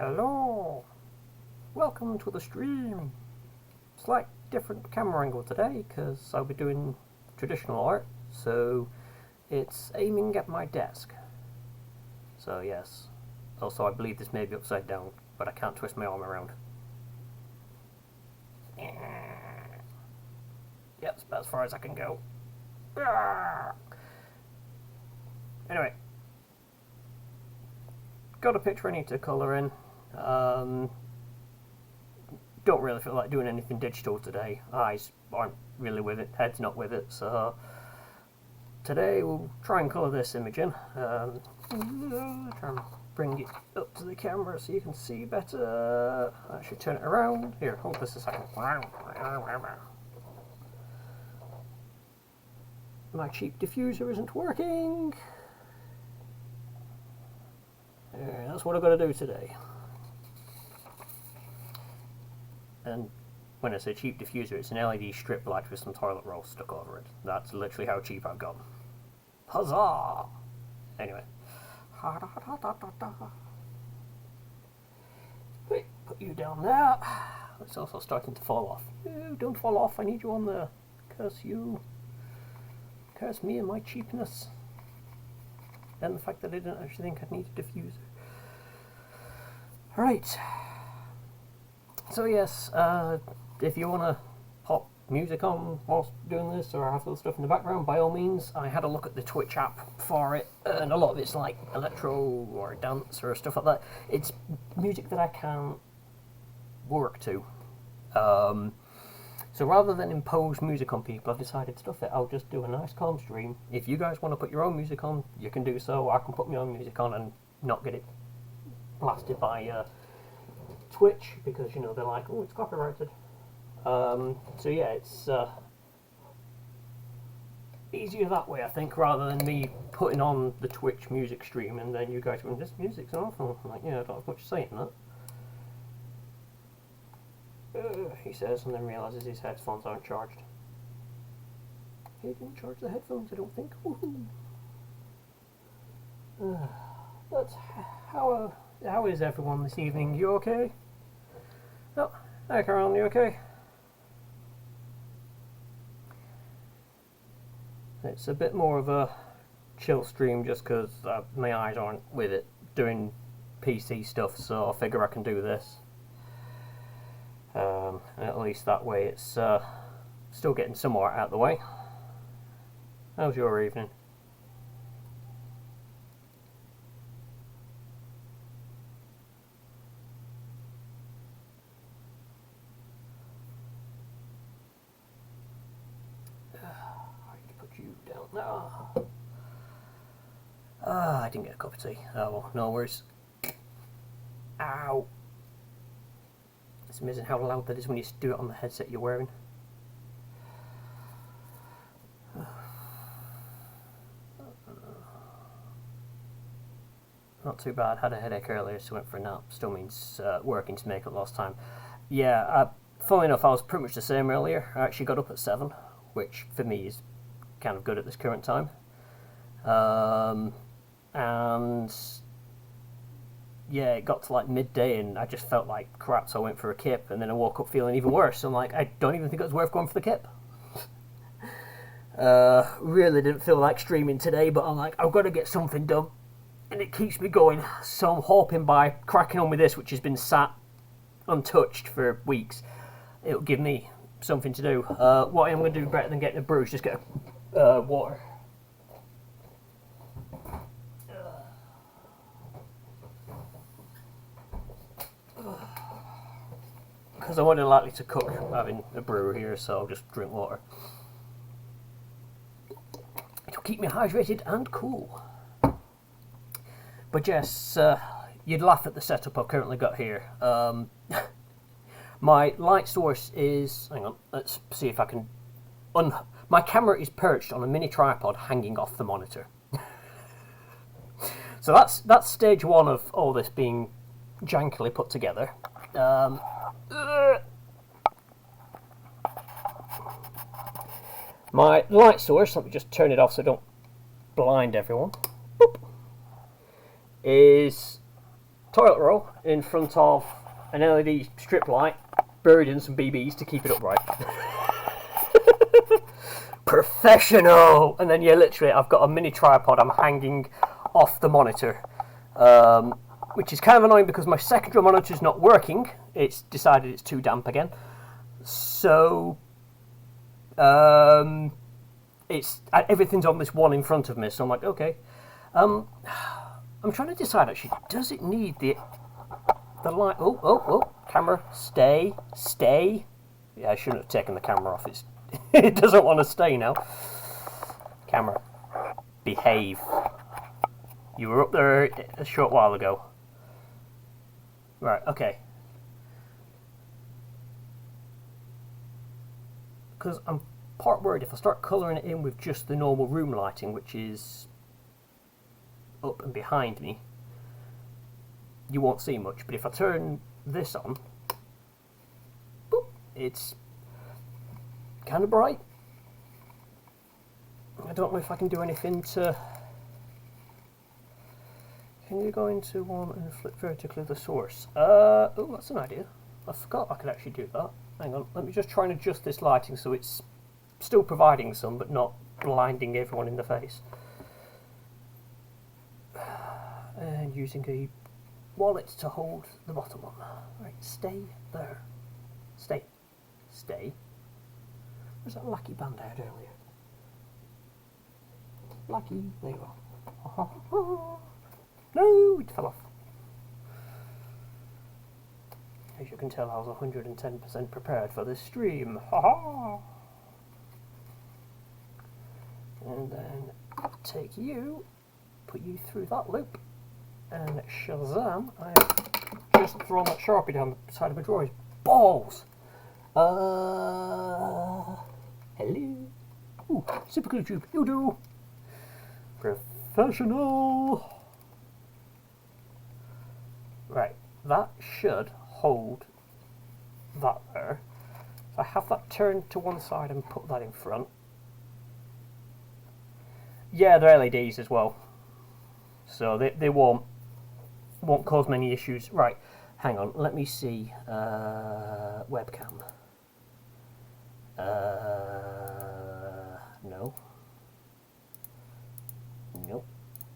Hello, welcome to the stream. Slight different camera angle today because I'll be doing traditional art, so it's aiming at my desk. So yes, also I believe this may be upside down, but I can't twist my arm around. Yep, it's about as far as I can go. Anyway, got a picture I need to colour in. Don't really feel like doing anything digital today. Eyes aren't really with it, head's not with it, so today we'll try and colour this image in. Try and bring it up to the camera so you can see better. I should turn it around. Here, hold this a second. My cheap diffuser isn't working. That's what I've got to do today. And when I say cheap diffuser, it's an LED strip light with some toilet roll stuck over it. That's literally how cheap I've got. Huzzah! Anyway. Wait, put you down there. It's also starting to fall off. No, don't fall off, I need you on there. Curse you. Curse me and my cheapness. And the fact that I didn't actually think I'd need a diffuser. Right. So yes, if you want to pop music on whilst doing this or have other stuff in the background, by all means. I had a look at the Twitch app for it, and a lot of it's like electro or dance or stuff like that. It's music that I can work to. So rather than impose music on people, I've decided, stuff it, I'll just do a nice calm stream. If you guys want to put your own music on, you can do so. I can put my own music on and not get it blasted by Twitch, because, you know, they're like, oh, it's copyrighted. So yeah, it's easier that way, I think, rather than me putting on the Twitch music stream and then you guys going, this music's awful. I'm like, yeah, I don't have much to say in that. He says, and then realises his headphones aren't charged. He didn't charge the headphones, I don't think. But how is everyone this evening? You okay? Oh, hi Carol, you okay? It's a bit more of a chill stream just because my eyes aren't with it doing PC stuff, so I figure I can do this. At least that way it's still getting some art out of the way. How's your evening? I need to put you down there. I didn't get a cup of tea. Oh well, no worries. Ow! It's amazing how loud that is when you do it on the headset you're wearing. Not too bad. Had a headache earlier, so went for a nap. Still means working to make up lost time. Yeah, funnily enough, I was pretty much the same earlier. I actually got up at 7, which for me is kind of good at this current time. And yeah, it got to like midday and I just felt like crap, so I went for a kip, and then I woke up feeling even worse. So I'm like, I don't even think it was worth going for the kip. Really didn't feel like streaming today, but I'm like, I've got to get something done, and it keeps me going. So I'm hoping by cracking on with this, which has been sat untouched for weeks, it'll give me something to do. What I am going to do better than getting a brew is just get water. Because I wasn't likely to cook having a brew here, so I'll just drink water. It'll keep me hydrated and cool. But yes, you'd laugh at the setup I've currently got here. My light source is... hang on, let's see if I can... my camera is perched on a mini tripod hanging off the monitor. So that's stage one of all this being jankily put together. My light source, let me just turn it off so I don't blind everyone, boop, is toilet roll in front of an LED strip light, buried in some BBs to keep it upright. Professional! And then, yeah, literally, I've got a mini tripod I'm hanging off the monitor, which is kind of annoying because my secondary monitor's not working. It's decided it's too damp again. So, it's everything's on this one in front of me, so I'm like, okay. I'm trying to decide, actually, does it need the light? Oh, camera, stay. Yeah, I shouldn't have taken the camera off. It doesn't want to stay now. Camera, behave. You were up there a short while ago. Right, okay. Because I'm part worried if I start colouring it in with just the normal room lighting, which is up and behind me, you won't see much. But if I turn this on, boop, it's kind of bright. I don't know if I can do anything to... Can you go into one and flip vertically the source? Oh, that's an idea. I forgot I could actually do that. Hang on, let me just try and adjust this lighting so it's still providing some, but not blinding everyone in the face. And using a wallet to hold the bottom one. Right, stay there. Stay. Where's that lucky band I had earlier? Lucky, there you are. No, it fell off. As you can tell, I was 110% prepared for this stream. And then take you, put you through that loop, and Shazam, I've just thrown that Sharpie down the side of my drawer. Balls! Hello. Ooh, super glue tube, you do. Professional. Right, that should hold that there. So I have that turned to one side and put that in front. Yeah, they're LEDs as well, so they won't cause many issues. Right, hang on, let me see. Webcam. No.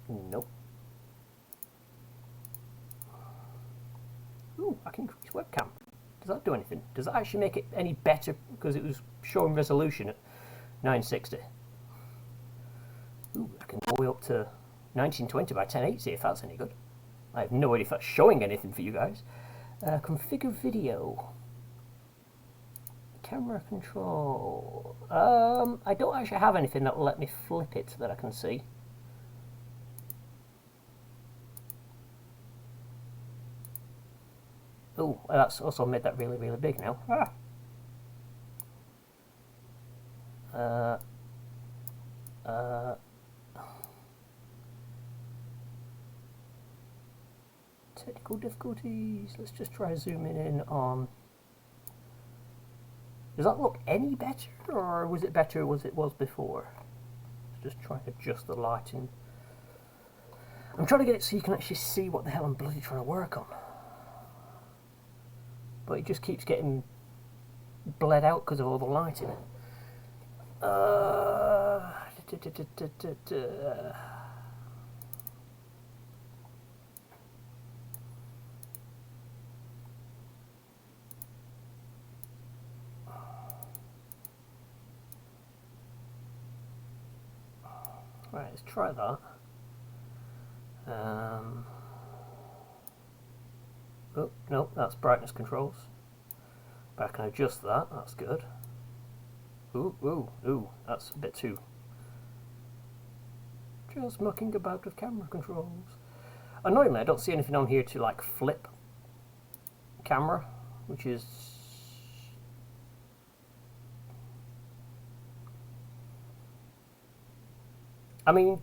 Nope. Ooh, I can increase webcam. Does that do anything? Does that actually make it any better? Because it was showing resolution at 960. Ooh, I can go way up to 1920 by 1080 if that's any good. I have no idea if that's showing anything for you guys. Configure video. Camera control. I don't actually have anything that will let me flip it that I can see. Oh, that's also made that really, really big now. Technical difficulties. Let's just try zooming in on... Does that look any better, or was it better as it was before? Let's just try to adjust the lighting. I'm trying to get it so you can actually see what the hell I'm bloody trying to work on. But it just keeps getting bled out because of all the lighting. Right, let's try that. Oh, no, that's brightness controls. But I can adjust that, that's good. Ooh, that's a bit too... Just mucking about with camera controls. Annoyingly, I don't see anything on here to, like, flip camera, which is... I mean,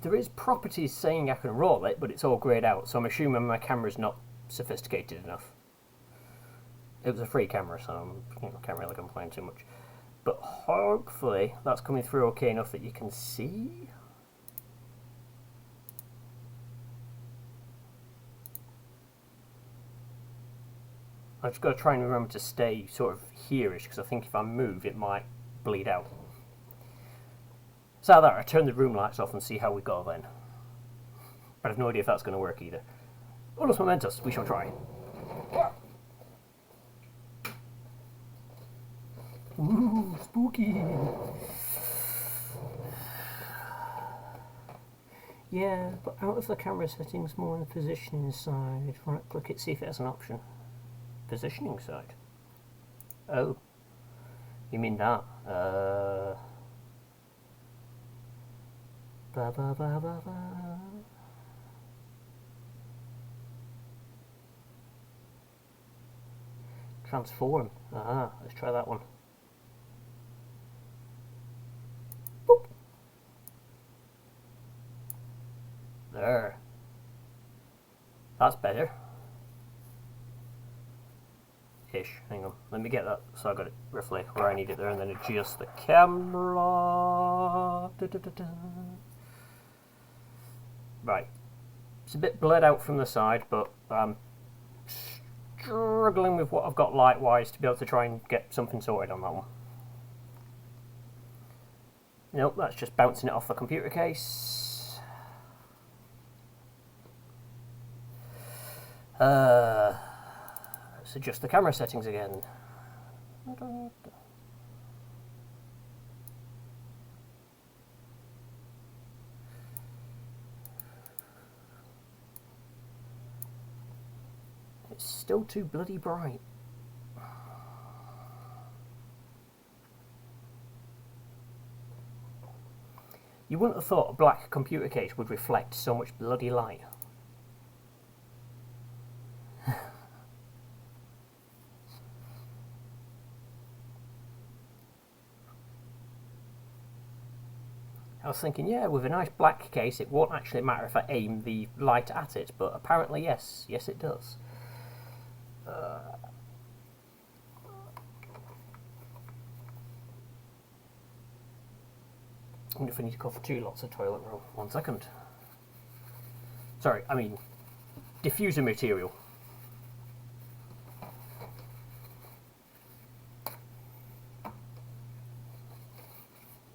there is properties saying I can roll it, but it's all greyed out, so I'm assuming my camera's not sophisticated enough. It was a free camera, so I can't really complain too much. But hopefully that's coming through okay enough that you can see. I've just got to try and remember to stay sort of here-ish, because I think if I move it might bleed out. So there, I turn the room lights off and see how we go then. But I have no idea if that's going to work either. Unos momentos, we shall try. Ooh, spooky! Yeah, but out of the camera settings, more on the positioning side. Right click it, see if it has an option. Positioning side. Oh. You mean that? Blah blah blah blah blah. Transform. Aha, let's try that one. Boop. There. That's better. Ish. Hang on. Let me get that so I got it roughly where I need it there, and then adjust the camera. Da, da, da, da. Right. It's a bit bled out from the side, but I'm struggling with what I've got light-wise to be able to try and get something sorted on that one. Nope, that's just bouncing it off the computer case. Let's adjust the camera settings again. It's still too bloody bright. You wouldn't have thought a black computer case would reflect so much bloody light. I was thinking, yeah, with a nice black case, it won't actually matter if I aim the light at it, but apparently, yes, it does. I wonder if I need to go for 2 lots of toilet roll. 1 second. Sorry, I mean diffuser material.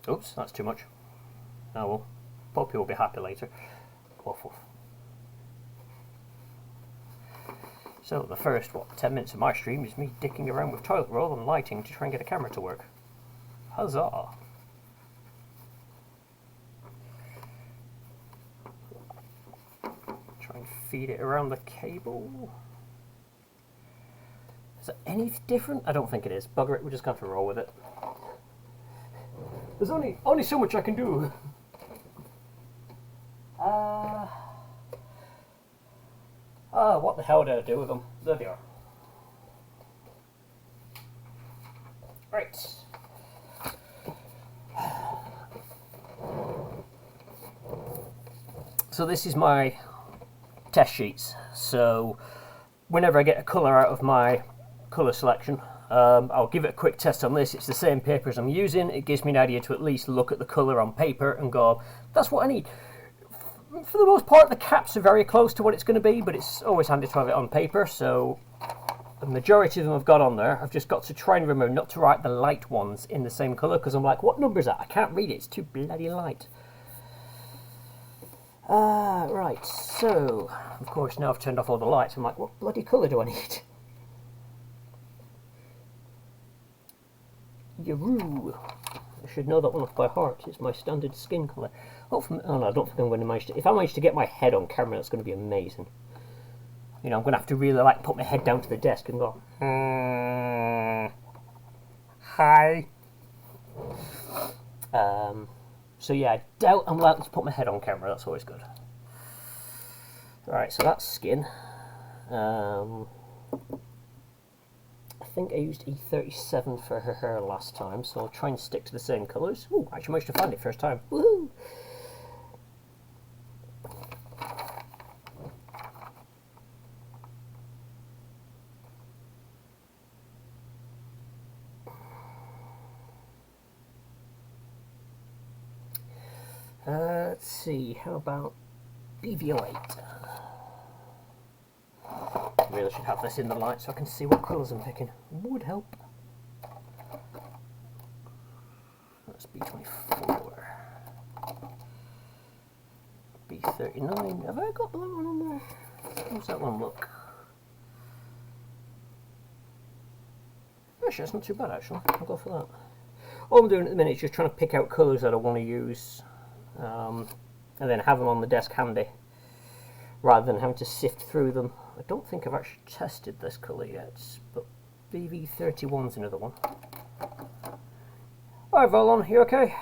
Oops, that's too much. Oh well, Poppy will be happy later. Woof woof. So the first, 10 minutes of my stream is me dicking around with toilet roll and lighting to try and get a camera to work. Huzzah! Try and feed it around the cable. Is it any different? I don't think it is. Bugger it, we're just going to roll with it. There's only so much I can do. What the hell did I do with them? There they are. Right. So this is my test sheets. So whenever I get a colour out of my colour selection, I'll give it a quick test on this. It's the same paper as I'm using. It gives me an idea to at least look at the colour on paper and go, that's what I need. For the most part, the caps are very close to what it's going to be, but it's always handy to have it on paper. So the majority of them I've got on there. I've just got to try and remember not to write the light ones in the same colour, because I'm like, what number is that? I can't read it. It's too bloody light. Right, so, of course, now I've turned off all the lights. I'm like, what bloody colour do I need? Yaroo. I should know that one off by heart. It's my standard skin colour. Oh no, I don't think I'm going to manage to... If I manage to get my head on camera, that's going to be amazing. You know, I'm going to have to really, like, put my head down to the desk and go... Hi. So yeah, I doubt I'm likely to put my head on camera. That's always good. Right, so that's skin. I think I used E37 for her hair last time, so I'll try and stick to the same colours. Ooh, I actually managed to find it first time. Woohoo! Let's see, how about BVO8? really should have this in the light so I can see what colours I'm picking. Would help. That's B24. B39. Have I got that one on there? How's that one look? Actually, that's not too bad, actually. I'll go for that. All I'm doing at the minute is just trying to pick out colours that I want to use, and then have them on the desk handy, rather than having to sift through them. I don't think I've actually tested this colour yet, but BV31's another one. Alright, Volon, you okay?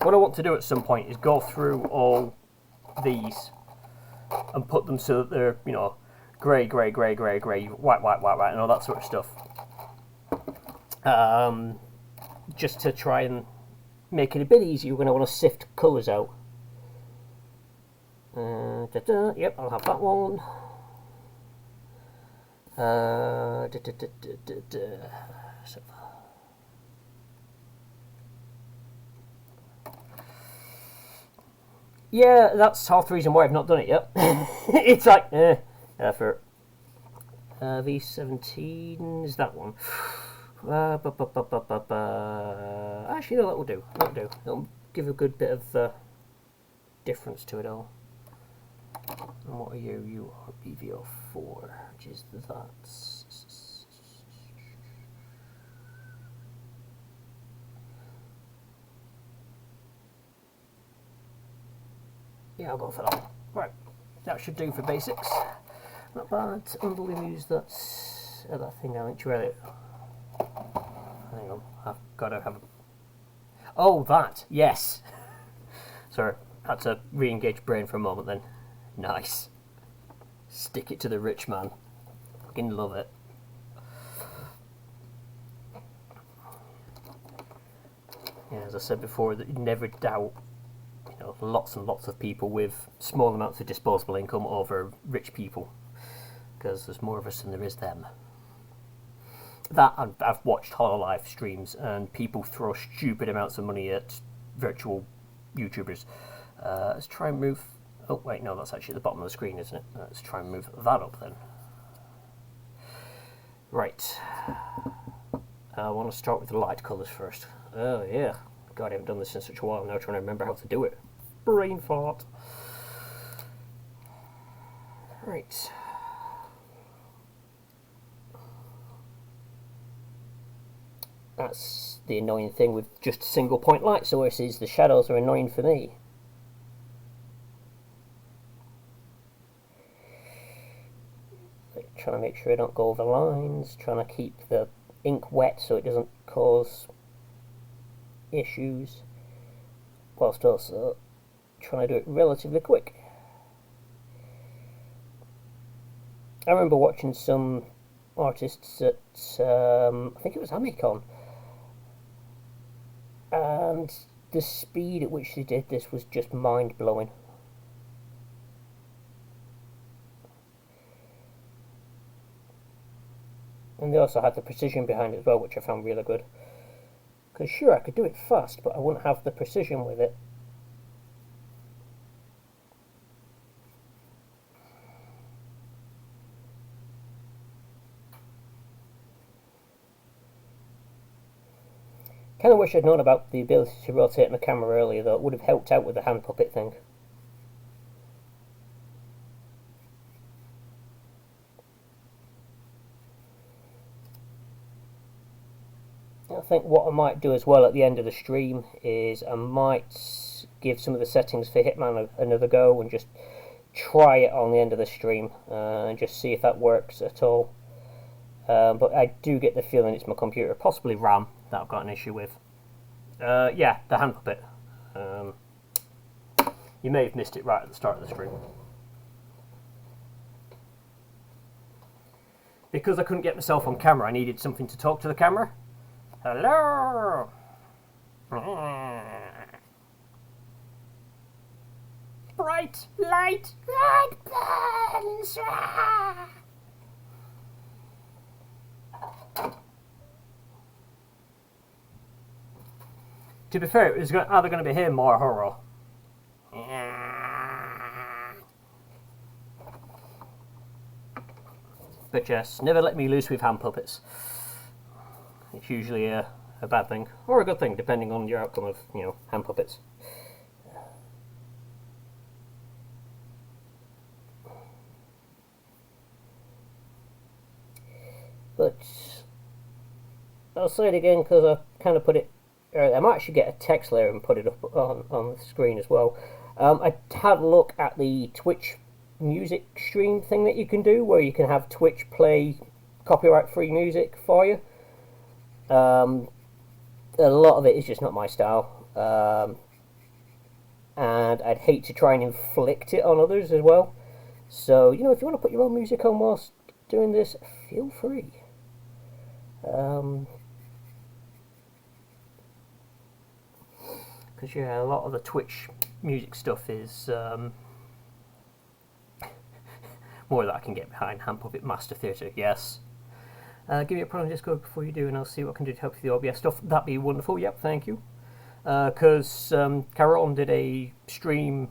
What I want to do at some point is go through all these and put them so that they're, you know, grey, grey, grey, grey, grey, white, white, white, white, and all that sort of stuff. Just to try and make it a bit easier when I want to sift colours out. Yep, I'll have that one. Yeah, that's half the reason why I've not done it yet. It's like, effort. V17 is that one. Actually, no, that will do. That'll do. It'll give a good bit of difference to it all. And what are you? You are BV04, which is that. Yeah, I'll go for that. Right, that should do for basics. Not bad. Unbelievable use that thing I linked to earlier. Hang on, I've got to have a... Oh, that! Yes! Sorry, had to re-engage brain for a moment then. Nice. Stick it to the rich man. Fucking love it. Yeah, as I said before, that you never doubt, you know, lots and lots of people with small amounts of disposable income over rich people, because there's more of us than there is them. That, I've watched HoloLive streams and people throw stupid amounts of money at virtual YouTubers. Let's try and move... Oh, wait, no, that's actually at the bottom of the screen, isn't it? Let's try and move that up then. Right. I want to start with the light colours first. Oh, yeah. God, I haven't done this in such a while now, trying to remember how to do it. Brain fart. Right. That's the annoying thing with just single point light sources. The shadows are annoying for me. Like, trying to make sure I don't go over lines, trying to keep the ink wet so it doesn't cause issues, whilst also trying to do it relatively quick. I remember watching some artists at, I think it was Amicon, and the speed at which they did this was just mind-blowing. And they also had the precision behind it as well, which I found really good. Because sure, I could do it fast, but I wouldn't have the precision with it. Kind of wish I'd known about the ability to rotate my camera earlier, though. It would have helped out with the hand puppet thing. I think what I might do as well at the end of the stream is I might give some of the settings for Hitman another go and just try it on the end of the stream and just see if that works at all. But I do get the feeling it's my computer, possibly RAM, that I've got an issue with. Yeah, the hand puppet. You may have missed it right at the start of the stream. Because I couldn't get myself on camera, I needed something to talk to the camera. Hello! Bright light, light burns. To be fair, it's either going to be him or horror. but yes, never let me loose with hand puppets. It's usually a bad thing, or a good thing, depending on your outcome of, hand puppets. But I'll say it again because I kind of put it. I might actually get a text layer and put it up on the screen as well. I had a look at the Twitch music stream thing that you can do, where you can have Twitch play copyright-free music for you. A lot of it is just not my style, and I'd hate to try and inflict it on others as well. So, if you want to put your own music on whilst doing this, feel free. Because a lot of the Twitch music stuff is more that I can get behind. Hand Puppet Master Theatre, yes. Give me a prompt on Discord before you do, and I'll see what I can do to help with the OBS stuff. That'd be wonderful. Yep, thank you. Because Carol did a stream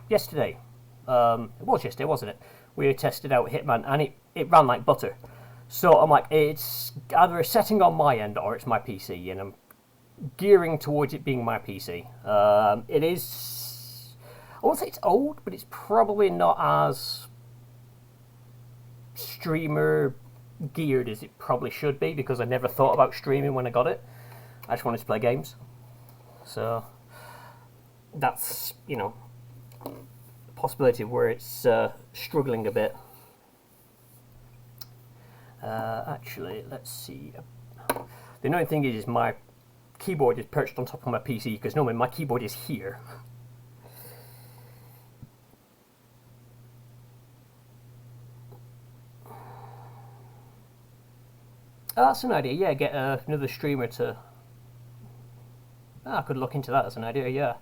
yesterday. It was yesterday, wasn't it? We tested out Hitman, and it ran like butter. So I'm like, it's either a setting on my end or it's my PC, and I'm gearing towards it being my PC. It is, I won't say it's old, but it's probably not as streamer geared as it probably should be, because I never thought about streaming when I got it. I just wanted to play games. So that's, a possibility where it's struggling a bit. Actually, let's see. The annoying thing is my keyboard is perched on top of my PC, because normally my keyboard is here. That's an idea, yeah, get another streamer to... I could look into that as an idea, yeah.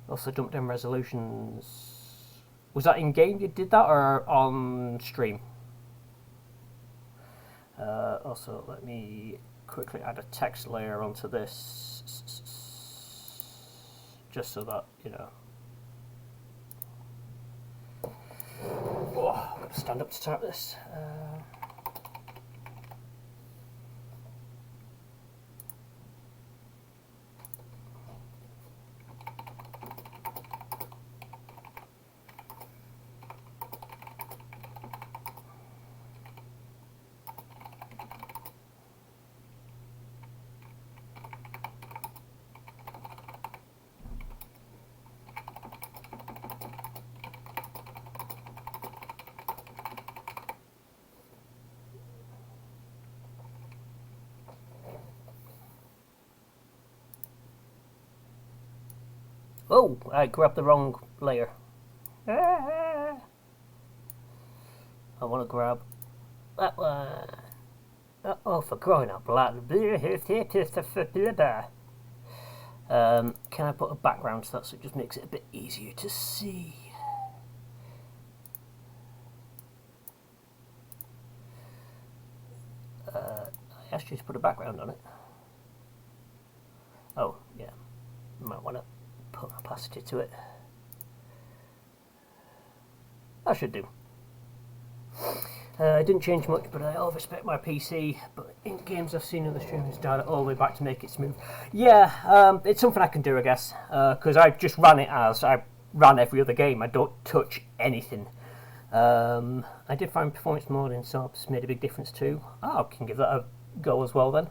Also dump down resolutions. Was that in-game you did that, or on stream? Also, let me quickly add a text layer onto this, just so that, Oh, I've got to stand up to start this. Oh, I grabbed the wrong layer. I want to grab that one. Oh, for crying out loud. Can I put a background to that so it just makes it a bit easier to see? I asked you to put a background on it. Oh, yeah. Might want to put opacity to it. That should do. It didn't change much, but I overspec my PC. But in games I've seen in the streamers, dialed it all the way back to make it smooth. Yeah, it's something I can do, I guess, because I just ran it as I ran every other game. I don't touch anything. I did find performance mode in subs made a big difference too. I can give that a go as well then.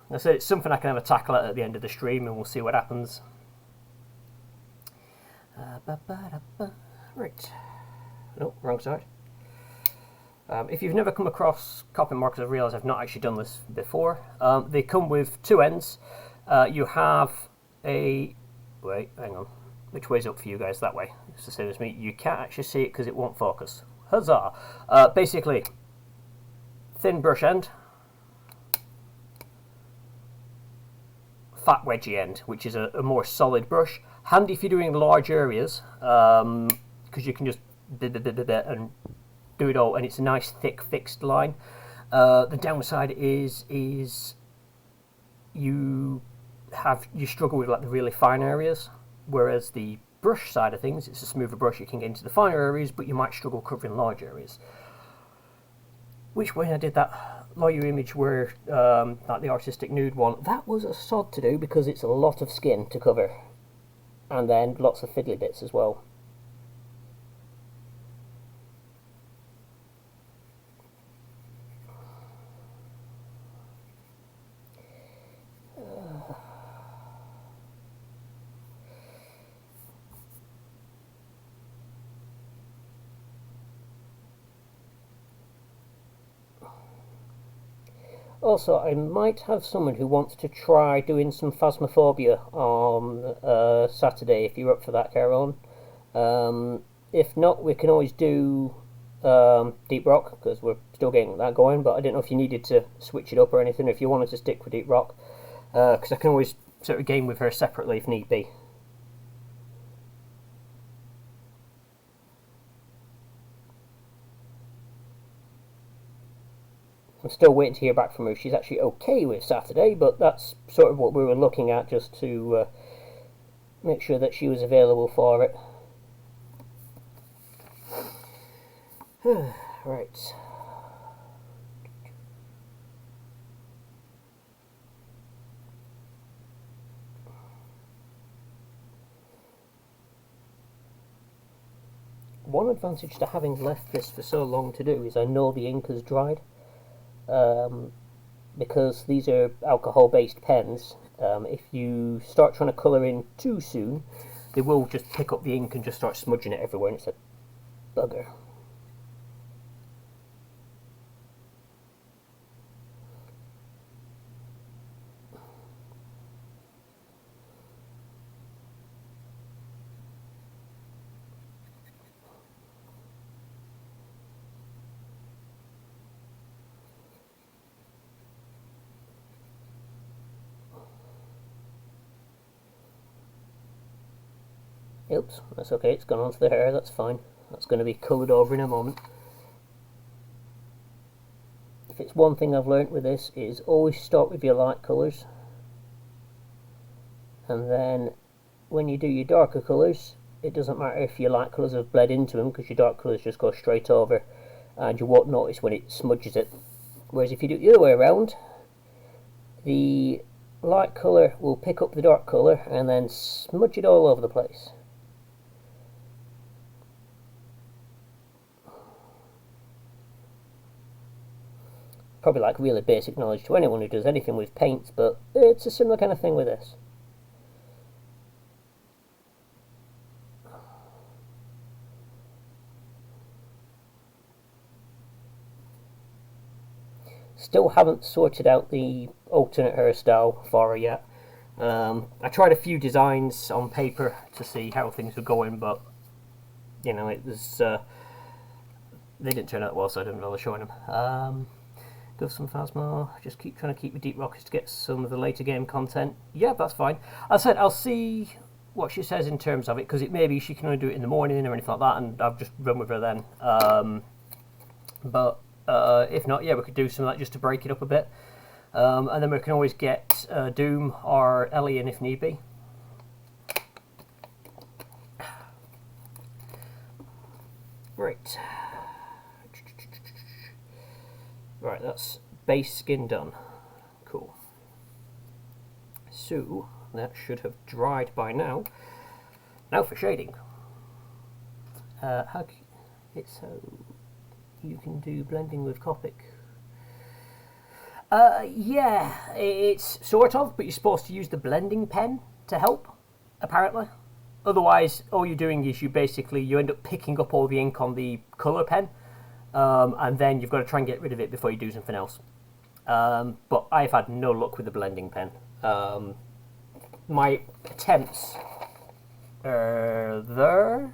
I said it's something I can have a tackle at the end of the stream, and we'll see what happens. Right. No, wrong side. If you've never come across Copic markers, I realise I've not actually done this before. They come with two ends. You have a... Wait, hang on. Which way's up for you guys? That way. It's the same as me. You can't actually see it because it won't focus. Huzzah! Basically, thin brush end. Fat wedgy end, which is a more solid brush. Handy if you're doing large areas, because you can just and do it all, and it's a nice thick fixed line. The downside is you struggle with like the really fine areas, whereas the brush side of things, it's a smoother brush, you can get into the finer areas, but you might struggle covering large areas. Which, when I did that lawyer image where, like the artistic nude one, that was a sod to do because it's a lot of skin to cover. And then lots of fiddly bits as well. Also, I might have someone who wants to try doing some Phasmophobia on Saturday, if you're up for that, Caroline. If not, we can always do Deep Rock, because we're still getting that going, but I didn't know if you needed to switch it up or anything, if you wanted to stick with Deep Rock, because I can always sort of game with her separately if need be. I'm still waiting to hear back from her. She's actually okay with Saturday, but that's sort of what we were looking at, just to make sure that she was available for it. Right. One advantage to having left this for so long to do is I know the ink has dried. Because these are alcohol-based pens, if you start trying to colour in too soon, they will just pick up the ink and just start smudging it everywhere, and it's a bugger. Oops, that's okay, it's gone onto the hair, that's fine. That's going to be coloured over in a moment. If it's one thing I've learnt with this, is always start with your light colours. And then, when you do your darker colours, it doesn't matter if your light colours have bled into them, because your dark colours just go straight over, and you won't notice when it smudges it. Whereas if you do it the other way around, the light colour will pick up the dark colour, and then smudge it all over the place. Probably like really basic knowledge to anyone who does anything with paints, but it's a similar kind of thing with this. Still haven't sorted out the alternate hairstyle for her yet. I tried a few designs on paper to see how things were going, but you know, it was they didn't turn out well, so I didn't bother showing them. Go some Phasmo, just keep trying to keep with Deep Rockers to get some of the later game content. Yeah, that's fine. I said I'll see what she says in terms of it, because it maybe she can only do it in the morning or anything like that, and I've just run with her then. But if not, yeah, we could do some of that just to break it up a bit. And then we can always get Doom or Ellie in if need be. Right. Right, that's base skin done. Cool. So, that should have dried by now. Now for shading. It's so you can do blending with Copic. Yeah, it's sort of, but you're supposed to use the blending pen to help, apparently. Otherwise, all you're doing is you end up picking up all the ink on the colour pen, and then you've got to try and get rid of it before you do something else. But I've had no luck with the blending pen. My attempts are there,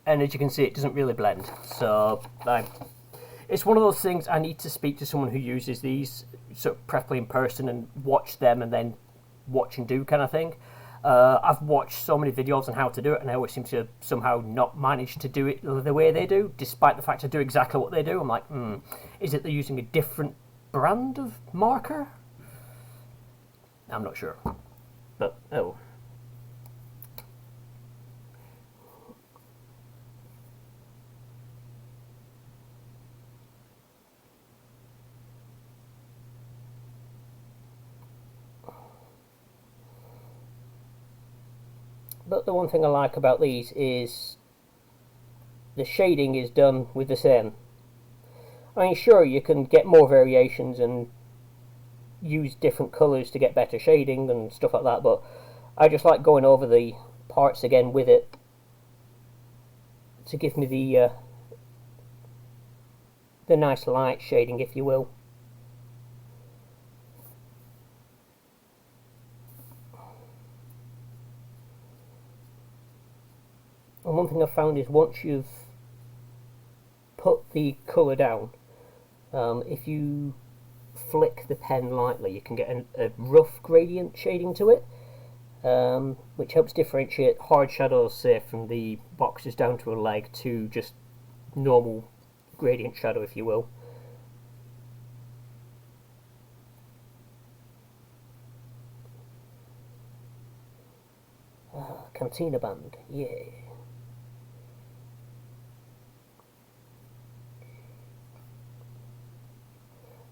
and as you can see, it doesn't really blend. So it's one of those things I need to speak to someone who uses these, sort of preferably in person, and watch them and then watch and do kind of thing. I've watched so many videos on how to do it, and I always seem to somehow not manage to do it the way they do, despite the fact I do exactly what they do. I'm like, is it they're using a different brand of marker? I'm not sure. But, oh. But the one thing I like about these is the shading is done with the same. I mean, sure, you can get more variations and use different colours to get better shading and stuff like that, but I just like going over the parts again with it to give me the nice light shading, if you will. And one thing I've found is once you've put the colour down, if you flick the pen lightly, you can get a rough gradient shading to it, which helps differentiate hard shadows, say from the boxes down to a leg, to just normal gradient shadow, if you will. Cantina band, yeah.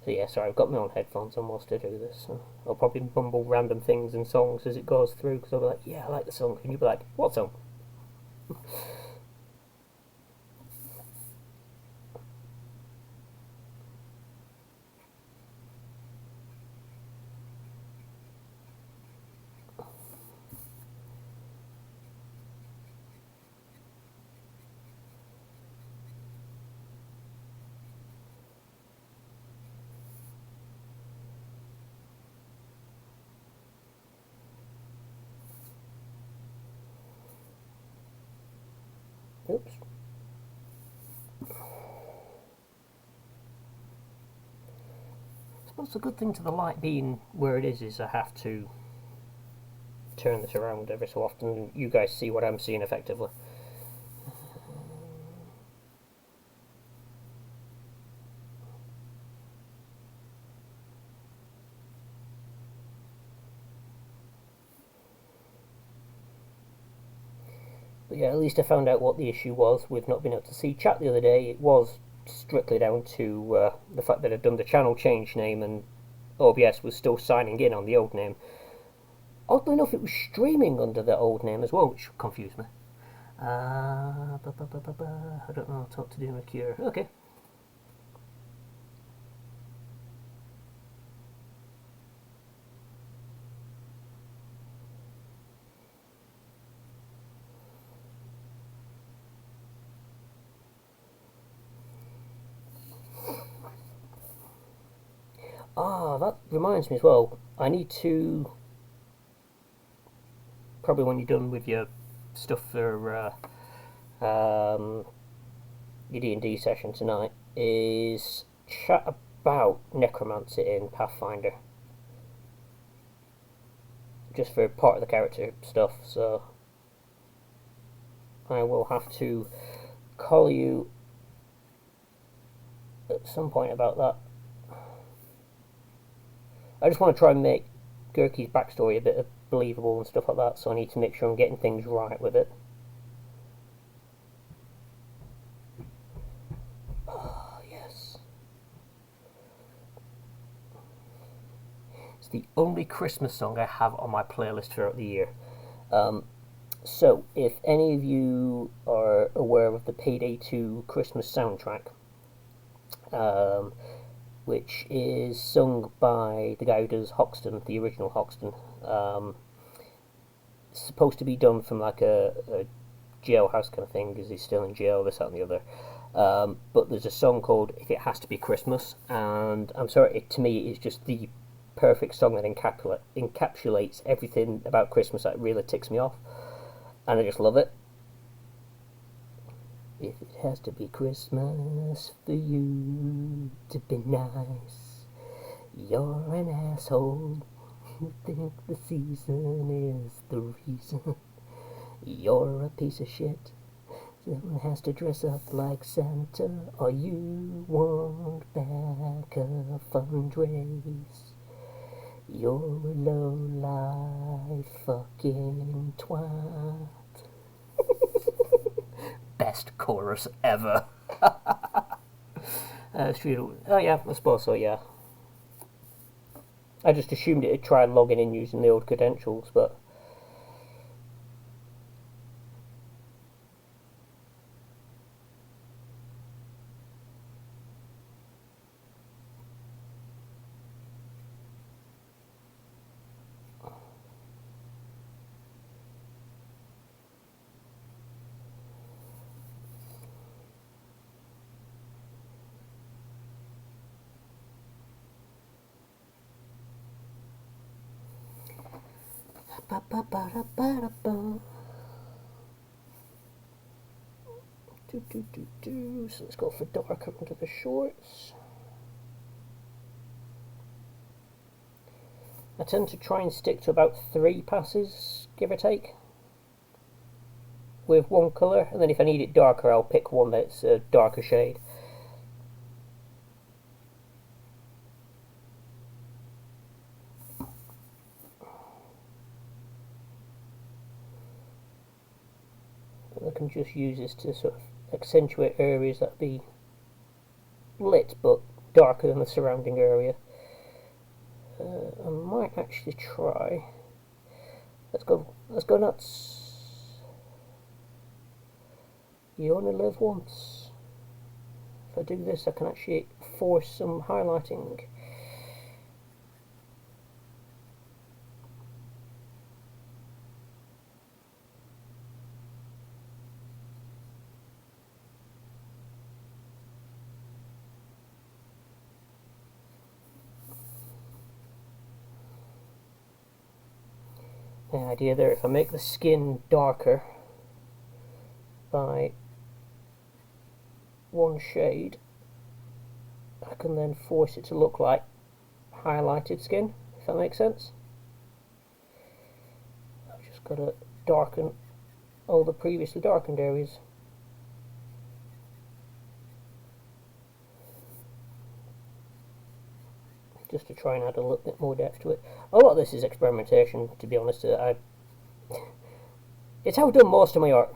So yeah, sorry, I've got my own headphones on whilst I do this. So I'll probably mumble random things and songs as it goes through, because I'll be like, yeah, I like the song, and you'll be like, what song? Oops. I suppose the good thing to the light being where it is I have to turn this around every so often and you guys see what I'm seeing effectively. But yeah, at least I found out what the issue was with not being able to see chat the other day. It was strictly down to the fact that I'd done the channel change name and OBS was still signing in on the old name. Oddly enough, it was streaming under the old name as well, which confused me. I don't know, talk to do a cure. Okay. That reminds me as well, I need to, probably when you're done with your stuff for your D&D session tonight, is chat about necromancy in Pathfinder. Just for part of the character stuff, so I will have to call you at some point about that. I just want to try and make Gurky's backstory a bit believable and stuff like that, so I need to make sure I'm getting things right with it. Oh, yes. It's the only Christmas song I have on my playlist throughout the year. So, if any of you are aware of the Payday 2 Christmas soundtrack, which is sung by the guy who does Hoxton, the original Hoxton. It's supposed to be done from like a jailhouse kind of thing, because he's still in jail, this, that and the other. But there's a song called If It Has to Be Christmas, and I'm sorry, to me it's just the perfect song that encapsulates everything about Christmas that really ticks me off, and I just love it. If it has to be Christmas for you to be nice, you're an asshole. You think the season is the reason. You're a piece of shit. Someone has to dress up like Santa, or you want back a fundraise. You're a low-life fucking twat. Best chorus ever. Oh yeah, I suppose so, yeah. I just assumed it'd try logging in using the old credentials, but So let's go for darker under the shorts. I tend to try and stick to about 3 passes, give or take, with one colour, and then if I need it darker I'll pick one that's a darker shade. I can just use this to sort of accentuate areas that be lit but darker than the surrounding area. I might actually try. Let's go nuts. You only live once. If I do this, I can actually force some highlighting. The idea there, if I make the skin darker by one shade, I can then force it to look like highlighted skin, if that makes sense. I've just got to darken all the previously darkened areas. Just to try and add a little bit more depth to it. A lot of this is experimentation, to be honest. It's how I've done most of my art.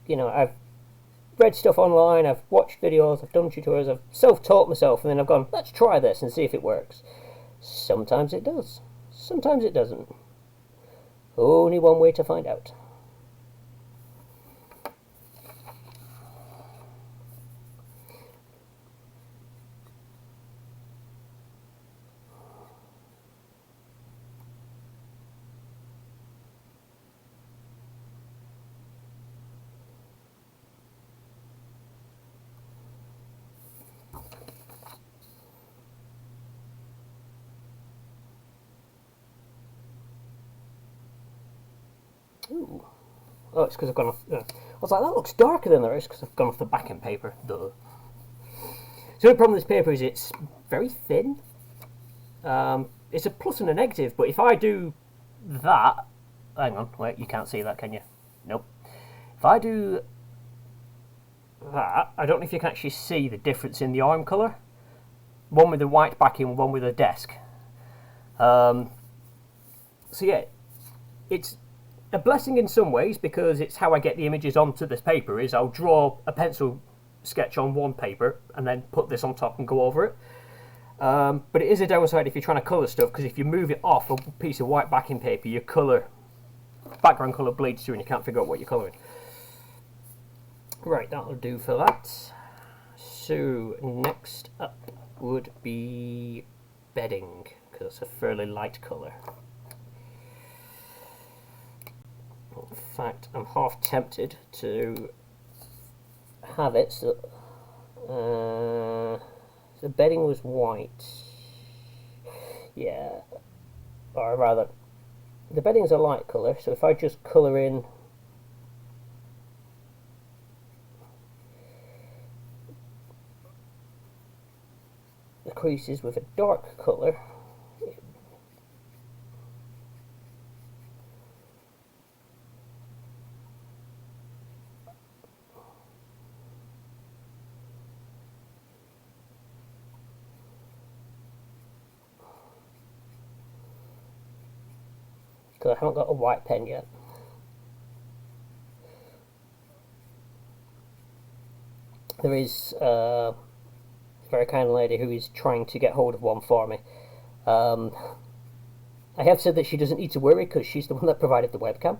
You know, I've read stuff online, I've watched videos, I've done tutorials, I've self-taught myself, and then I've gone, let's try this and see if it works. Sometimes it does, sometimes it doesn't. Only one way to find out. Ooh. Oh, it's because I've gone off. I was like, that looks darker than the rest because I've gone off the backing paper. Duh. So the problem with this paper is it's very thin. It's a plus and a negative, but if I do that, hang on, wait, you can't see that, can you? Nope. If I do that, I don't know if you can actually see the difference in the arm colour. One with the white backing, one with a desk. So yeah, it's a blessing in some ways because it's how I get the images onto this paper. Is I'll draw a pencil sketch on one paper and then put this on top and go over it. But it is a downside if you're trying to colour stuff, because if you move it off a piece of white backing paper, your background colour bleeds through and you can't figure out what you're colouring. Right, that'll do for that. So next up would be bedding, because it's a fairly light colour. In fact, I'm half tempted to have it so the bedding was white. Yeah, or rather, the bedding is a light colour, so if I just colour in the creases with a dark colour, because I haven't got a white pen yet. There is a very kind lady who is trying to get hold of one for me. I have said that she doesn't need to worry because she's the one that provided the webcam,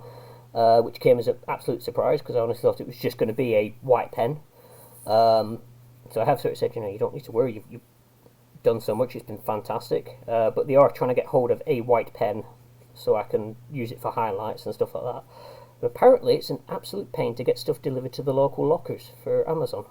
which came as an absolute surprise because I honestly thought it was just going to be a white pen. So I have sort of said, you know, you don't need to worry, you've done so much, it's been fantastic. But they are trying to get hold of a white pen so I can use it for highlights and stuff like that. And apparently it's an absolute pain to get stuff delivered to the local lockers for Amazon.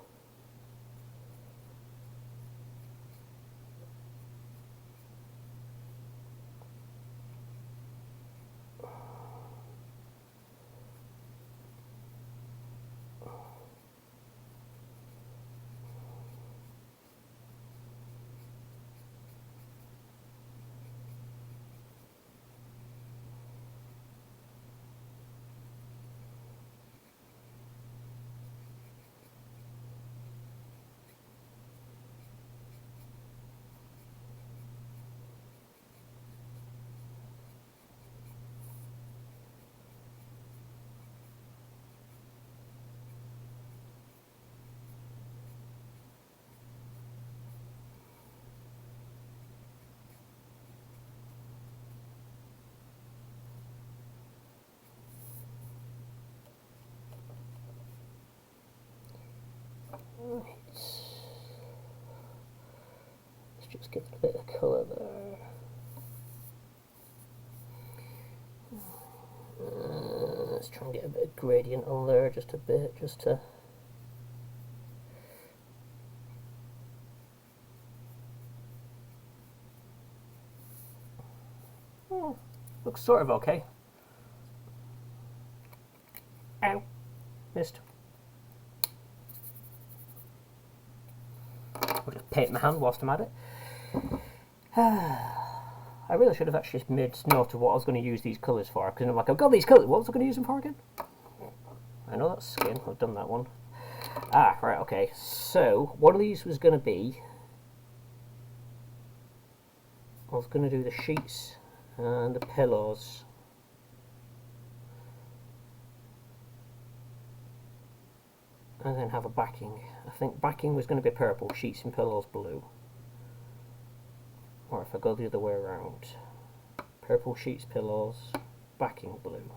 just give it a bit of colour there. Let's try and get a bit of gradient on there, just a bit, just to... Looks sort of okay. Ow! Missed. I'll just paint my hand whilst I'm at it. I really should have actually made note of what I was going to use these colours for, because I'm like, I've got these colours, what was I going to use them for again? I know that's skin, I've done that one. Ah, right, okay. So, one of these was going to be... I was going to do the sheets and the pillows. And then have a backing. I think backing was going to be purple, sheets and pillows blue. Or if I go the other way around. Purple sheets, pillows, backing blue.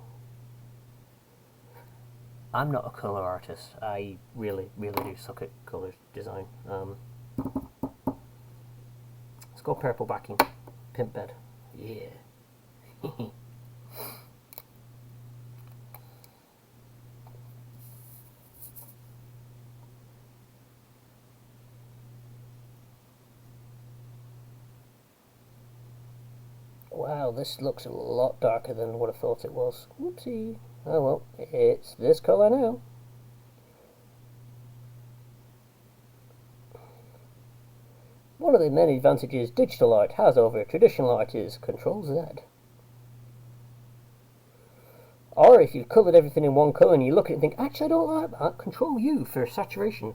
I'm not a colour artist. I really do suck at colour design. Let's go purple backing. Pimp bed. Yeah. Wow, this looks a lot darker than what I thought it was. Whoopsie. Oh well, it's this colour now. One of the many advantages digital art has over traditional art is Control Z. Or if you've coloured everything in one colour and you look at it and think, actually I don't like that, Control U for saturation.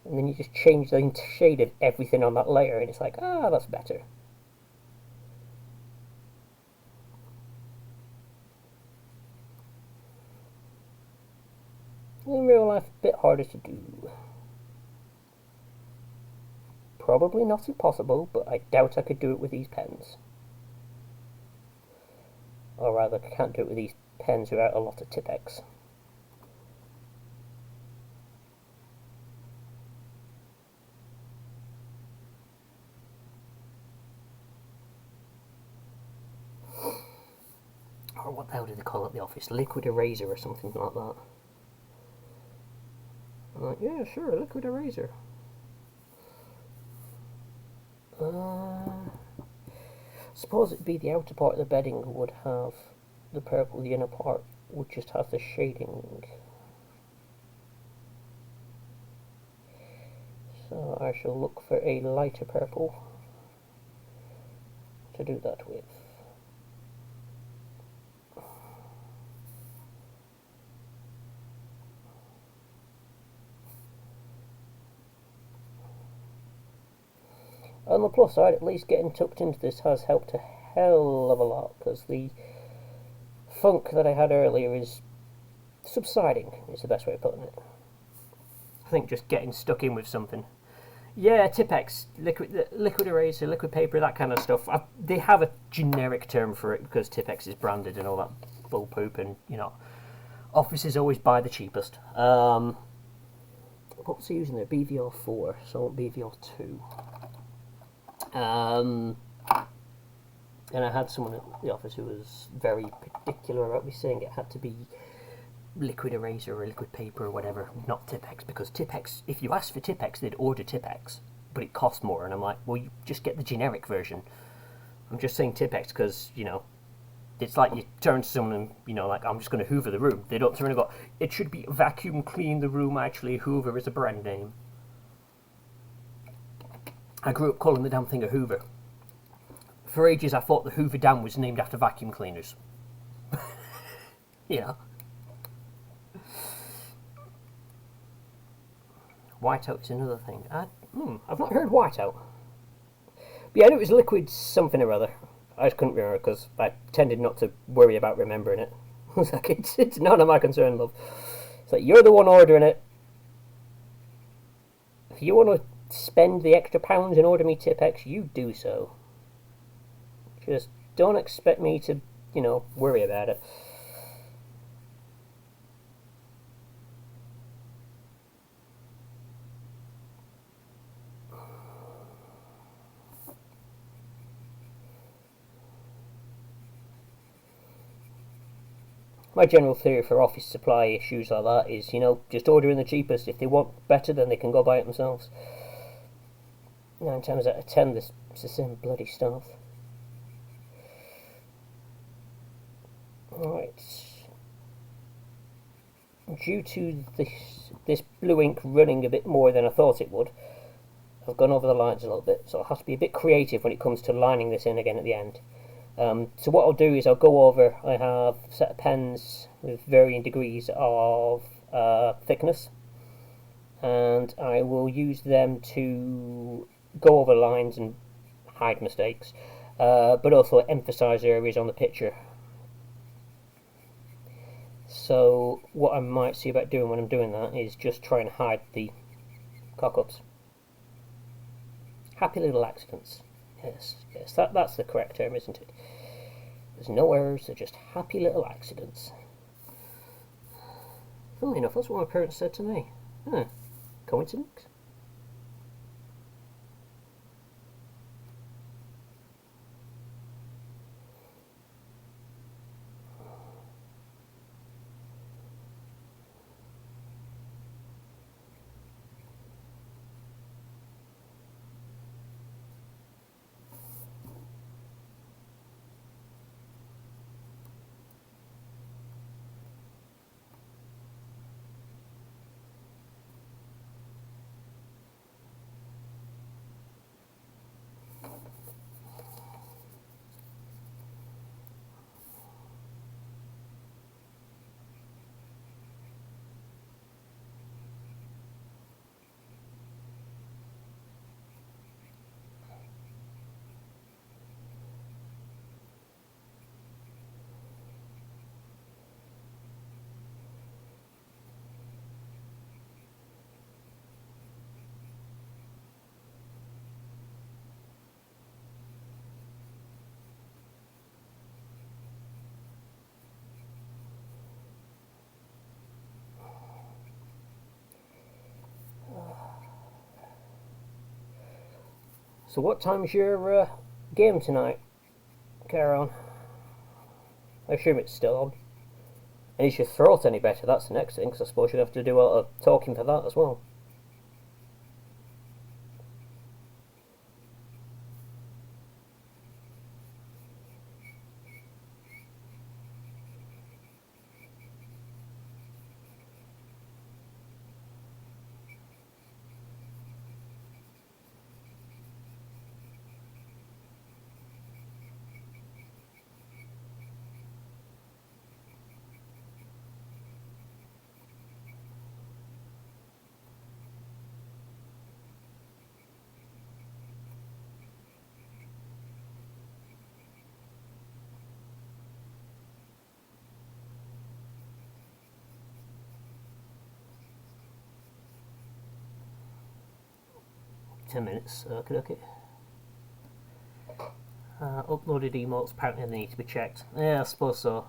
And then you just change the shade of everything on that layer and it's like, ah, that's better. In real life, a bit harder to do. Probably not impossible, but I doubt I could do it with these pens. Or rather, I can't do it with these pens without a lot of Tipex. Or what the hell do they call it at the office? Liquid eraser or something like that. I'm like, yeah, sure, liquid eraser. Suppose it'd be the outer part of the bedding would have the purple, the inner part would just have the shading. So I shall look for a lighter purple to do that with. On the plus side, at least getting tucked into this has helped a hell of a lot, because the funk that I had earlier is subsiding, is the best way of putting it. I think just getting stuck in with something. Yeah, Tipex, liquid eraser, liquid paper, that kind of stuff. They have a generic term for it because Tipex is branded and all that bull poop, and, you know, offices always buy the cheapest. What was he using there? BVR4, so I want BVR2. And I had someone at the office who was very particular about me saying it had to be liquid eraser or liquid paper or whatever, not Tipex, because Tipex, if you asked for Tipex, they'd order Tipex, but it cost more, and I'm like, well, you just get the generic version. I'm just saying Tipex because, you know, it's like you turn to someone and, you know, like, I'm just going to hoover the room. They don't turn and go, it should be vacuum clean the room, actually, Hoover is a brand name. I grew up calling the damn thing a Hoover. For ages I thought the Hoover Dam was named after vacuum cleaners. You know. Whiteout is another thing. I've not heard whiteout. But yeah, I knew it was liquid something or other. I just couldn't remember because I tended not to worry about remembering it. I was like, it's none of my concern, love. It's like, you're the one ordering it. If you want to spend the extra pounds and order me Tipex, you do so. Just don't expect me to, you know, worry about it. my general theory for office supply issues like that is, you know, just order in the cheapest. If they want better, then they can go buy it themselves. 9 times out of 10, it's the same bloody stuff. Alright. Due to this blue ink running a bit more than I thought it would, I've gone over the lines a little bit, so I'll have to be a bit creative when it comes to lining this in again at the end. So what I'll do is I'll go over, I have a set of pens with varying degrees of thickness, and I will use them to go over lines and hide mistakes, but also emphasise areas on the picture. So what I might see about doing when I'm doing that is just try and hide the cock-ups. Happy little accidents. Yes, that's the correct term, isn't it? There's no errors, they're just happy little accidents. Funnily enough, that's what my parents said to me. Huh. Coincidence? So what time's your game tonight, Caron? I assume it's still on. And is your throat any better? That's the next thing, because I suppose you'd have to do a lot of talking for that as well. $10. Okay. Uploaded emotes, apparently they need to be checked. Yeah, I suppose so.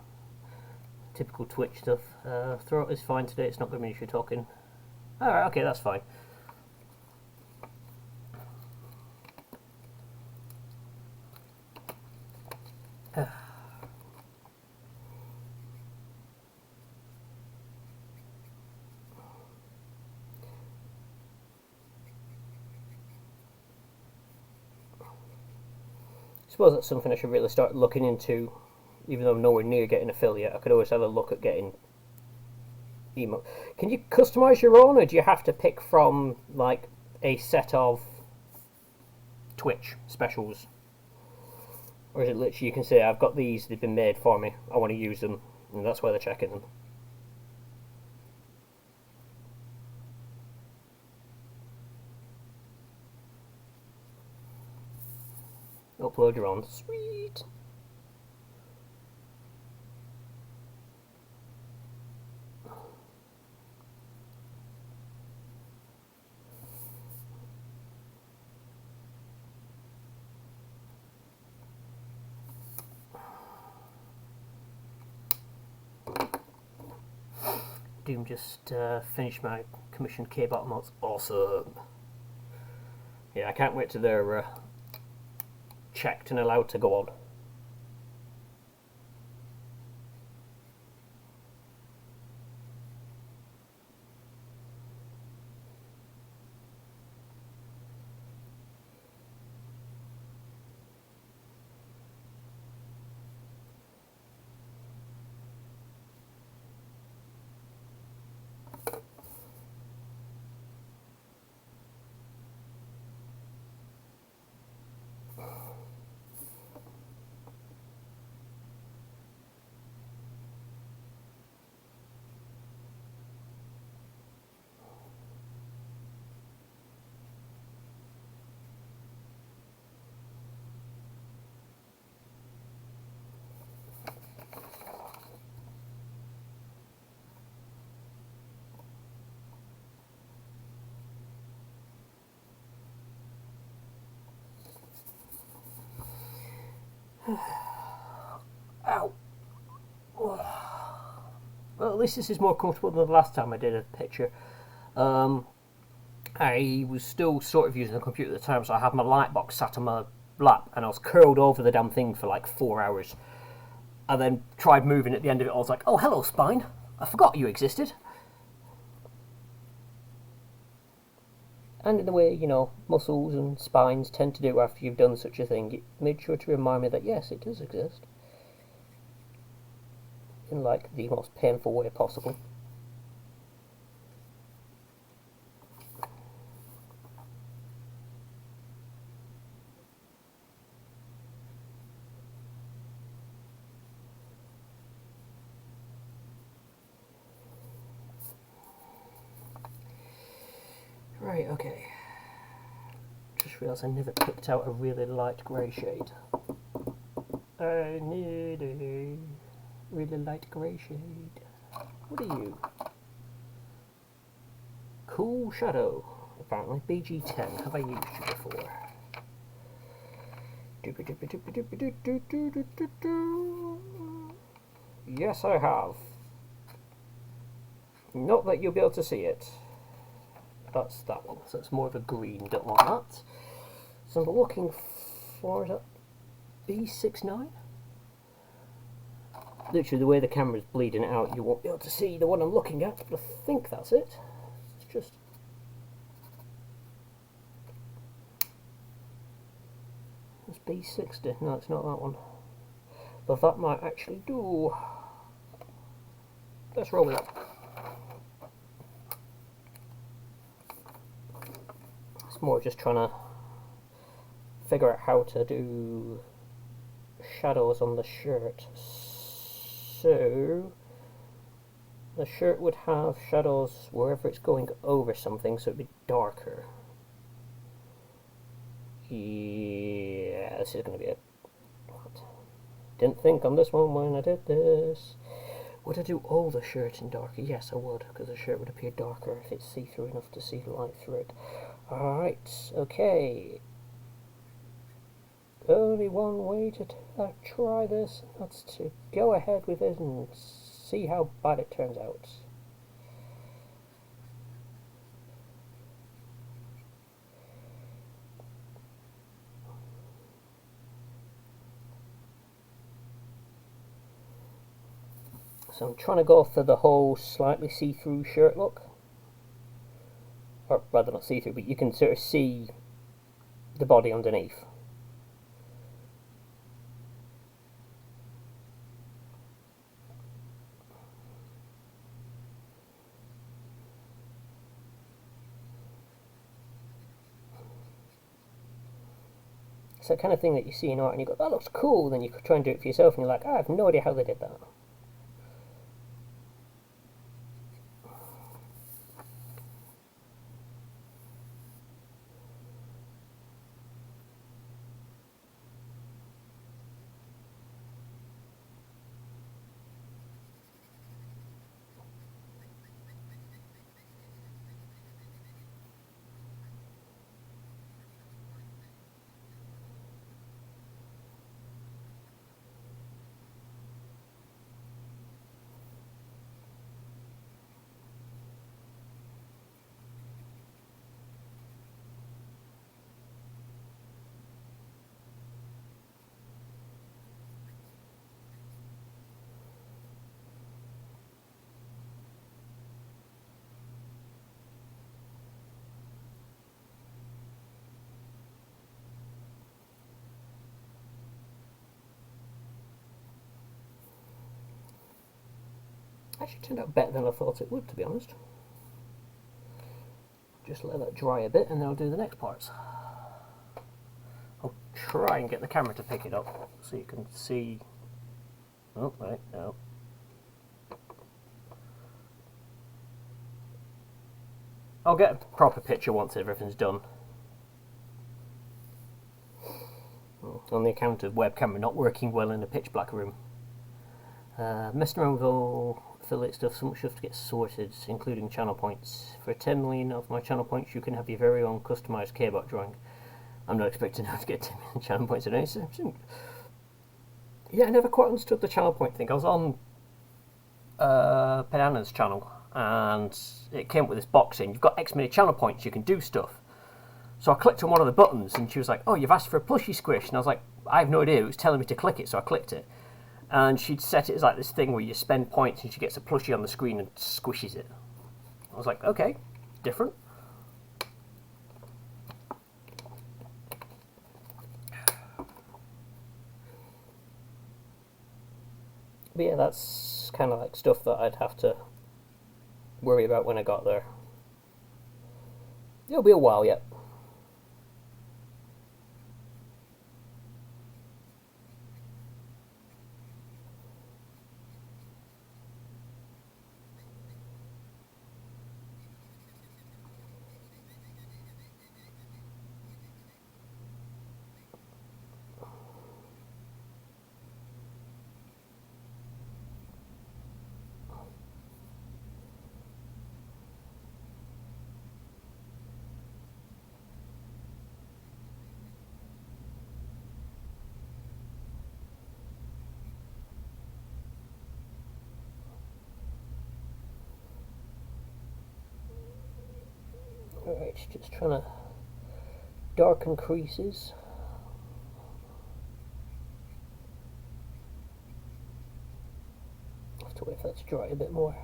Typical Twitch stuff. Throat is fine today, it's not going to be an issue talking. Alright, okay, that's fine. I suppose that's something I should really start looking into, even though I'm nowhere near getting affiliate. I could always have a look at getting emote. Can you customize your own, or do you have to pick from like a set of Twitch specials? Or is it literally you can say, I've got these, they've been made for me, I want to use them, and that's why they're checking them? Upload your own. Sweet! Doom just finished my commissioned K-bot mods. Awesome! Yeah, I can't wait till they're checked and allowed to go on. Ow. Well, at least this is more comfortable than the last time I did a picture. I was still sort of using the computer at the time, so I had my light box sat on my lap, and I was curled over the damn thing for like 4 hours. I then tried moving at the end of it. I was like, oh, hello, spine. I forgot you existed. And in the way, you know, muscles and spines tend to do after you've done such a thing, it made sure to remind me that, yes, it does exist. In, like, the most painful way possible. Right, okay. Just realised I never picked out a really light grey shade. I need a really light grey shade. What are you? Cool Shadow. Apparently BG10. Have I used you before? Yes, I have. Not that you'll be able to see it. That's that one, so it's more of a green, don't want that. So I'm looking for, is that B69? Literally the way the camera's bleeding out, you won't be able to see the one I'm looking at, but I think that's it. It's just... It's B60, no it's not that one. But that might actually do. Let's roll with that. It's more just trying to figure out how to do shadows on the shirt. So the shirt would have shadows wherever it's going over something, so it'd be darker. Yeah, this is going to be it. Didn't think on this one when I did this. Would I do all the shirt in darker? Yes, I would, because the shirt would appear darker if it's see-through enough to see the light through it. Alright, okay. Only one way to try this, and that's to go ahead with it and see how bad it turns out. So I'm trying to go for the whole slightly see-through shirt look. Or rather not see-through, but you can sort of see the body underneath. It's that kind of thing that you see in art and you go, that looks cool, then you try and do it for yourself and you're like, I have no idea how they did that. Actually turned out better than I thought it would, to be honest. Just let that dry a bit and then I'll do the next parts. I'll try and get the camera to pick it up so you can see. Oh, wait, no. I'll get a proper picture once everything's done. On the account of webcam not working well in a pitch black room. Messing around with all affiliate stuff, so much stuff to get sorted, including channel points. For 10 million of my channel points, you can have your very own customised K-bot drawing. I'm not expecting how to get 10 million channel points in any soon. Yeah, I never quite understood the channel point thing. I was on Banana's channel, and it came up with this box saying, you've got X many channel points, you can do stuff. So I clicked on one of the buttons, and she was like, oh, you've asked for a plushie squish. And I was like, I have no idea. It was telling me to click it, so I clicked it. And she'd set it as like this thing where you spend points, and she gets a plushie on the screen and squishes it. I was like, okay, different. But yeah, that's kind of like stuff that I'd have to worry about when I got there. It'll be a while yet. Alright, just trying to darken creases. Have to wait for that to dry a bit more.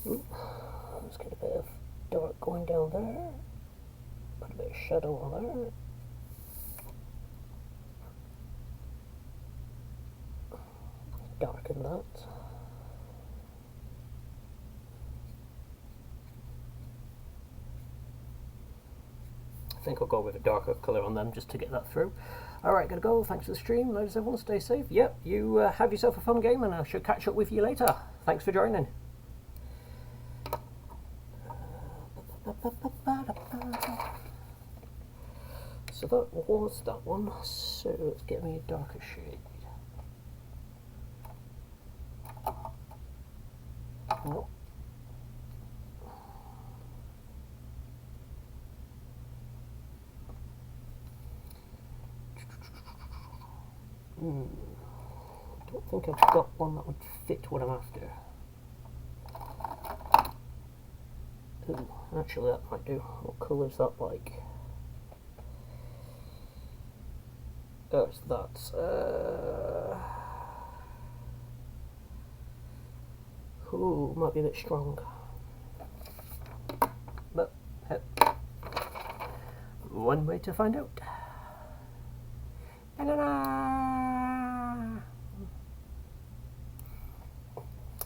Let's get a bit of dark going down there. Put a bit of shadow on there. Darken that. I think I'll go with a darker colour on them just to get that through. Alright, gotta go. Thanks for the stream. Ladies and everyone, stay safe. Yep, you have yourself a fun game, and I should catch up with you later. Thanks for joining. So that was that one. So let's get me a darker shade. Nope. I don't think I've got one that would fit what I'm after. Ooh, actually that might do. What colour is that like? Oh, it's that. Ooh, might be a bit strong. But, one way to find out.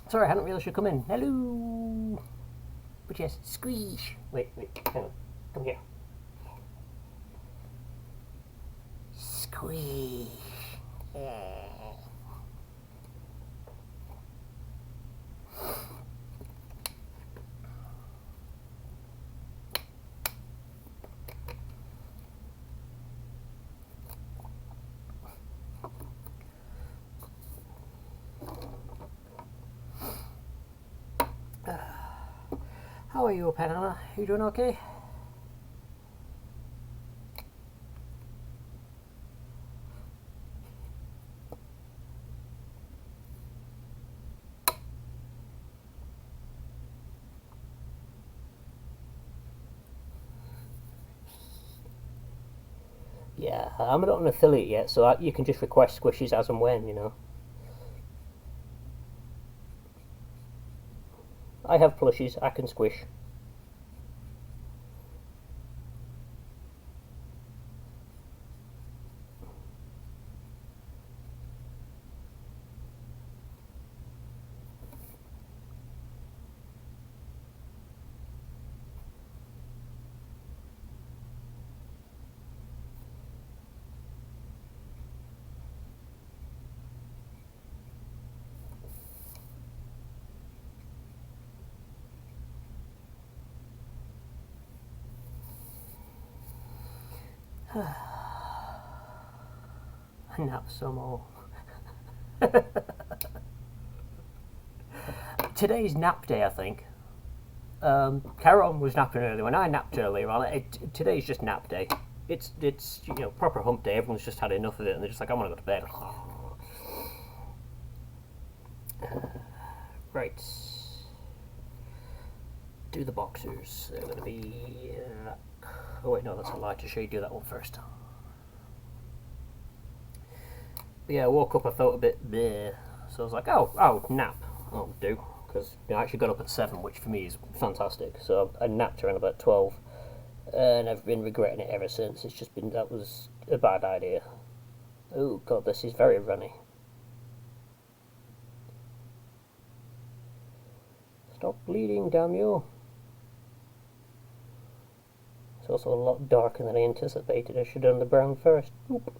Sorry, I hadn't realised you'd come in. Hello! But yes, squeeze. Wait, hang on. Come here. Squeeze. Yeah. How are you, Panana? You doing okay? Yeah, I'm not an affiliate yet, so you can just request squishes as and when, you know. I have plushies, I can squish. Nap some more. Today's nap day, I think. Karen was napping earlier when I napped earlier on. Today's just nap day. It's proper hump day. Everyone's just had enough of it and they're just like, I want to go to bed. Right. Do the boxers. They're going to be... oh wait, no, that's a lighter shade. Do that one first. But yeah, I woke up, I felt a bit bleh. So I was like, oh, nap. I'll do. Because I actually got up at 7, which for me is fantastic. So I napped around about 12. And I've been regretting it ever since. It's just been, that was a bad idea. Oh god, this is very runny. Stop bleeding, damn you. It's also a lot darker than I anticipated. I should have done the brown first. Oop.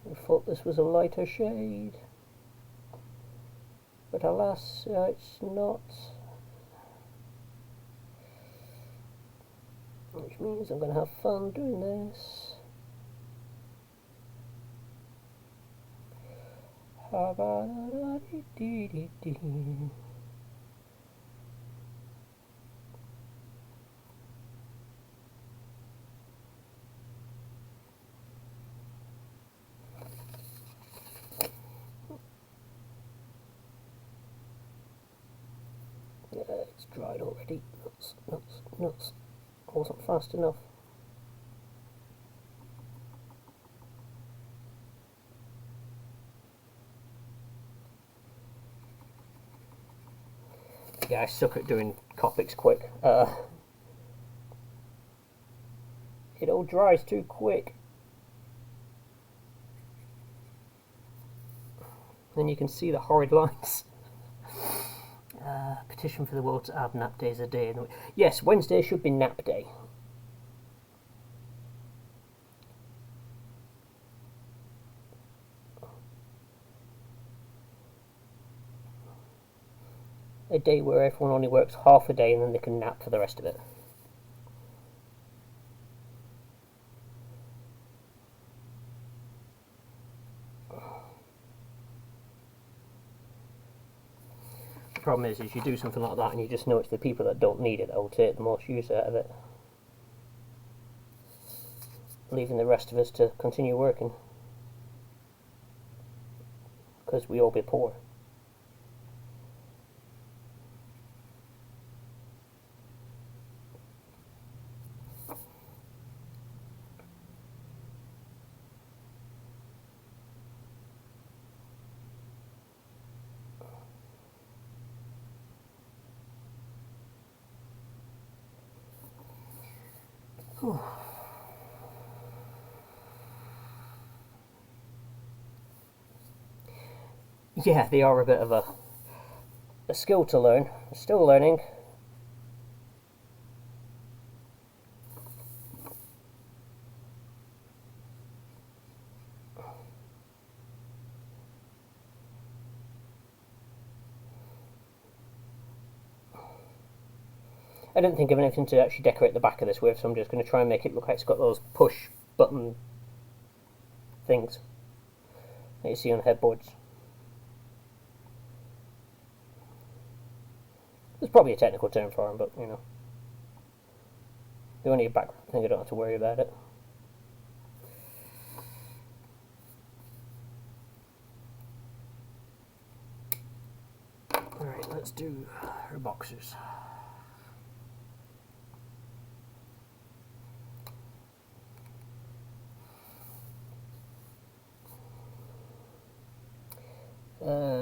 I thought this was a lighter shade. But alas, it's not. Which means I'm going to have fun doing this. Yeah, it's dried already. Nuts. I wasn't fast enough. Yeah, I suck at doing Copics quick. It all dries too quick. Then you can see the horrid lines. Petition for the world to add nap days a day. Yes, Wednesday should be nap day. A day where everyone only works half a day and then they can nap for the rest of it. The problem is you do something like that and you just know it's the people that don't need it that will take the most use out of it, leaving the rest of us to continue working, because we all be poor. Yeah, they are a bit of a skill to learn. I'm still learning. I didn't think of anything to actually decorate the back of this with, so I'm just going to try and make it look like it's got those push button things that you see on headboards. There's probably a technical term for them, but you know, they're only a background thing. I don't have to worry about it. Alright, let's do her boxers.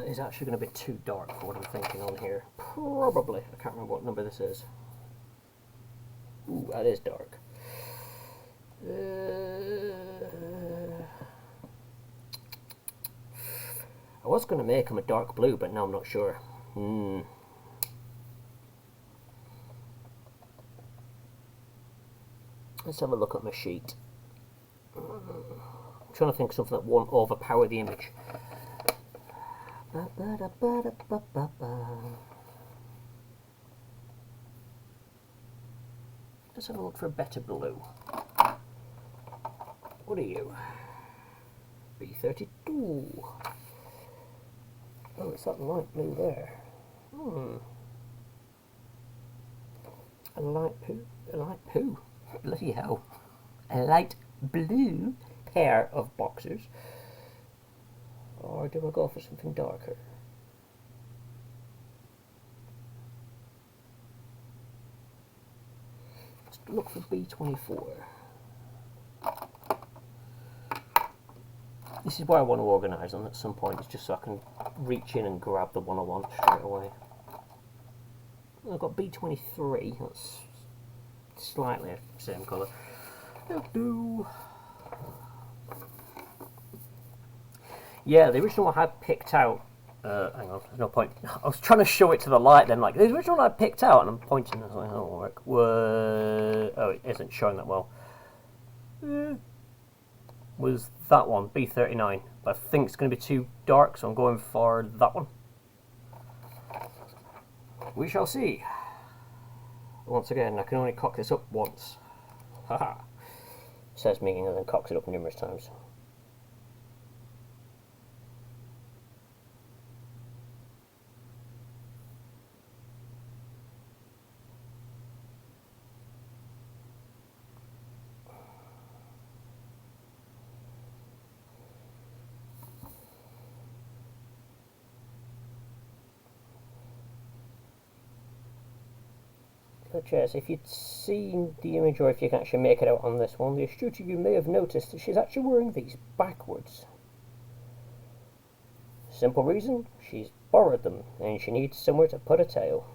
Is actually going to be too dark for what I'm thinking on here. Probably. I can't remember what number this is. Ooh, that is dark. I was going to make them a dark blue, but now I'm not sure. Let's have a look at my sheet. I'm trying to think of something that won't overpower the image. Let's have a look for a better blue. What are you? B32. Oh, it's that light blue there. A light poo. A light poo. Bloody hell. A light blue pair of boxers. Or do I go for something darker? Let's look for B24. This is where I want to organise them at some point, just so I can reach in and grab the one I want straight away. I've got B23, that's slightly the same colour. Yeah, the original I had picked out, hang on, there's no point. I was trying to show it to the light then, like, the original I picked out, and I'm pointing, and I was like, oh, work. Oh, it isn't showing that well. Was that one, B39. But I think it's going to be too dark, so I'm going for that one. We shall see. Once again, I can only cock this up once. Haha. Says me and then cocks it up numerous times. But yes, if you'd seen the image, or if you can actually make it out on this one, the astute of you may have noticed that she's actually wearing these backwards. Simple reason, she's borrowed them, and she needs somewhere to put a tail.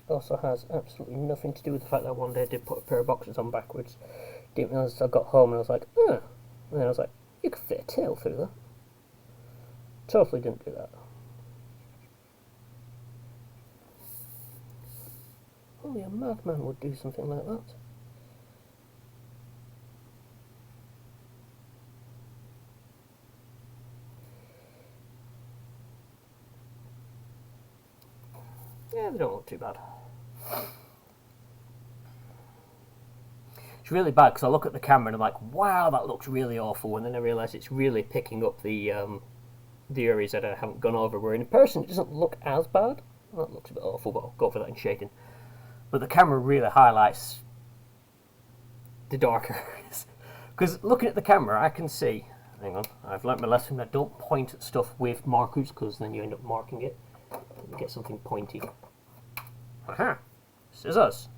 Also has absolutely nothing to do with the fact that one day I did put a pair of boxers on backwards. Didn't realise I got home and I was like, and then I was like, you could fit a tail through that. Totally didn't do that. Only a madman would do something like that. Yeah, they don't look too bad. It's really bad because I look at the camera and I'm like, wow, that looks really awful, and then I realise it's really picking up the areas that I haven't gone over, where in person it doesn't look as bad. Well, that looks a bit awful, but I'll go for that in shading. But the camera really highlights the darker areas. Because looking at the camera, I can see, hang on, I've learnt my lesson, I don't point at stuff with markers, because then you end up marking it. You get something pointy. Aha! Scissors!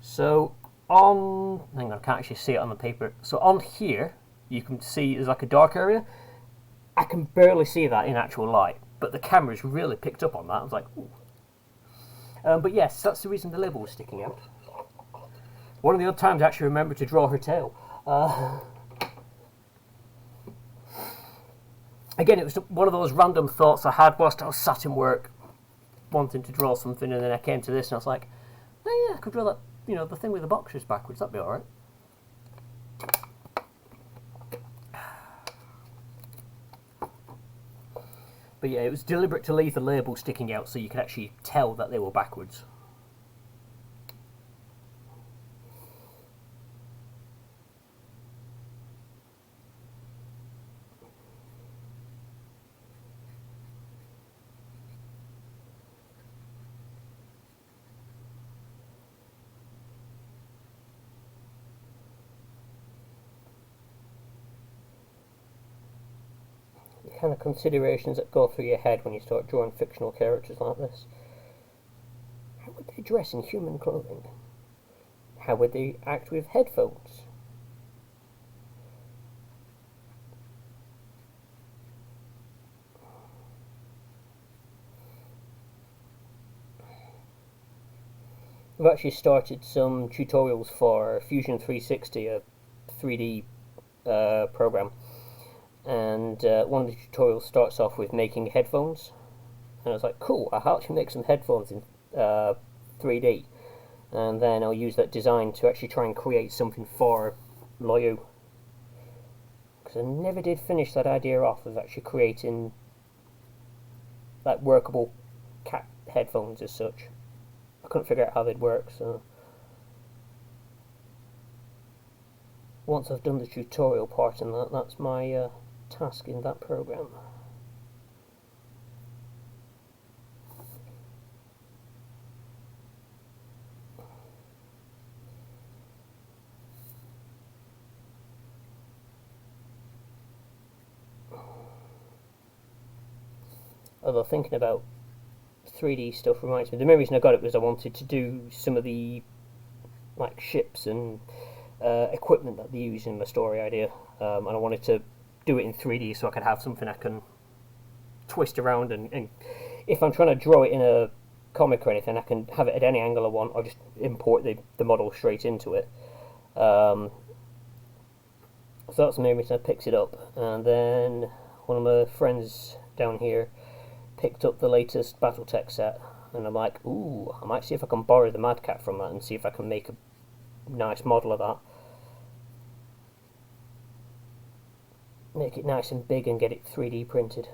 So, hang on, I can't actually see it on the paper. So on here, you can see there's like a dark area. I can barely see that in actual light, but the camera's really picked up on that. I was like, ooh. But yes, that's the reason the label was sticking out. One of the other times I actually remembered to draw her tail. Again, it was one of those random thoughts I had whilst I was sat in work, wanting to draw something, and then I came to this and I was like, oh yeah, I could draw that, you know, the thing with the boxers backwards, that'd be alright. But yeah, it was deliberate to leave the label sticking out so you could actually tell that they were backwards. The kind of considerations that go through your head when you start drawing fictional characters like this. How would they dress in human clothing? How would they act with headphones? I've actually started some tutorials for Fusion 360, a 3D program, and one of the tutorials starts off with making headphones, And I was like, cool, I'll actually make some headphones in 3D, and then I'll use that design to actually try and create something for Loyu. Because I never did finish that idea off of actually creating like workable cat headphones as such. I couldn't figure out how they'd work, so once I've done the tutorial part in that, that's my task in that program. Although thinking about 3D stuff reminds me, the main reason I got it was I wanted to do some of the like ships and equipment that they use in my story idea, and I wanted to do it in 3D so I could have something I can twist around, and if I'm trying to draw it in a comic or anything, I can have it at any angle I want, or just import the model straight into it. So that's the main reason I picked it up. And then one of my friends down here picked up the latest Battletech set, and I'm like, ooh, I might see if I can borrow the Mad Cat from that and see if I can make a nice model of that. Make it nice and big and get it 3D printed.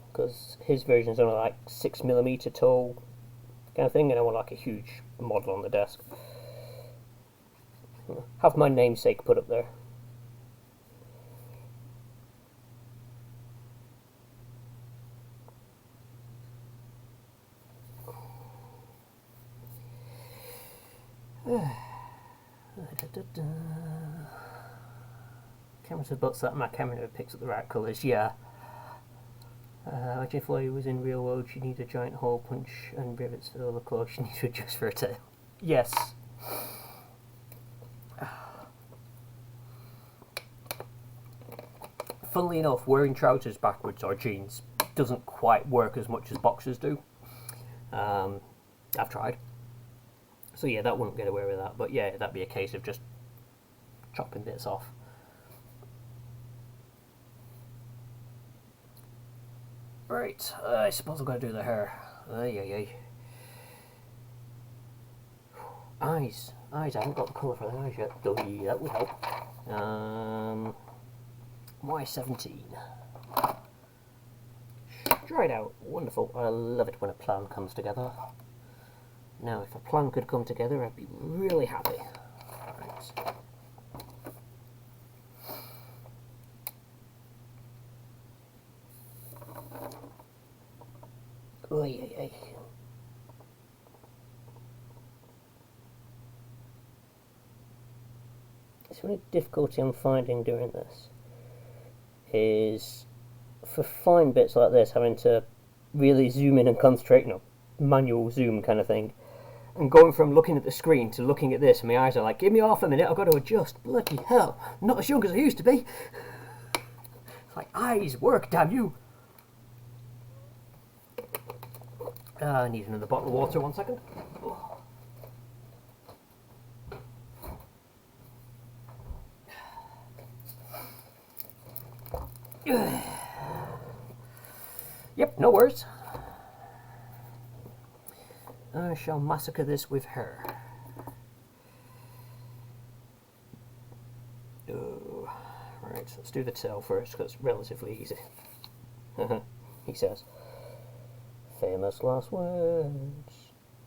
Because his version is only like 6mm tall kind of thing, and I want like a huge model on the desk. Have my namesake put up there. Camera said, but that my camera never picks up the right colours. Yeah. If Loyu was in real world, she needs a giant hole punch and rivets for all the clothes she needs to adjust for her tail. Yes. Funnily enough, wearing trousers backwards or jeans doesn't quite work as much as boxers do. I've tried. So yeah, that wouldn't get away with that. But yeah, that'd be a case of just chopping bits off. Right, I suppose I'm going to do the hair. Ay. Eyes. I haven't got the colour for the eyes yet. Though that would help. Y17. Dried out. Wonderful. I love it when a plan comes together. Now, if a plan could come together, I'd be really happy. Right. Oy. The only difficulty I'm finding doing this is for fine bits like this, having to really zoom in and concentrate, manual zoom kind of thing, and going from looking at the screen to looking at this, and my eyes are like, give me half a minute, I've got to adjust. Bloody hell, I'm not as young as I used to be. It's like, eyes work, damn you. I need another bottle of water, 1 second. Yep, no worries. I shall massacre this with her. Oh, right, let's do the tail first, because it's relatively easy. He says. Famous last words.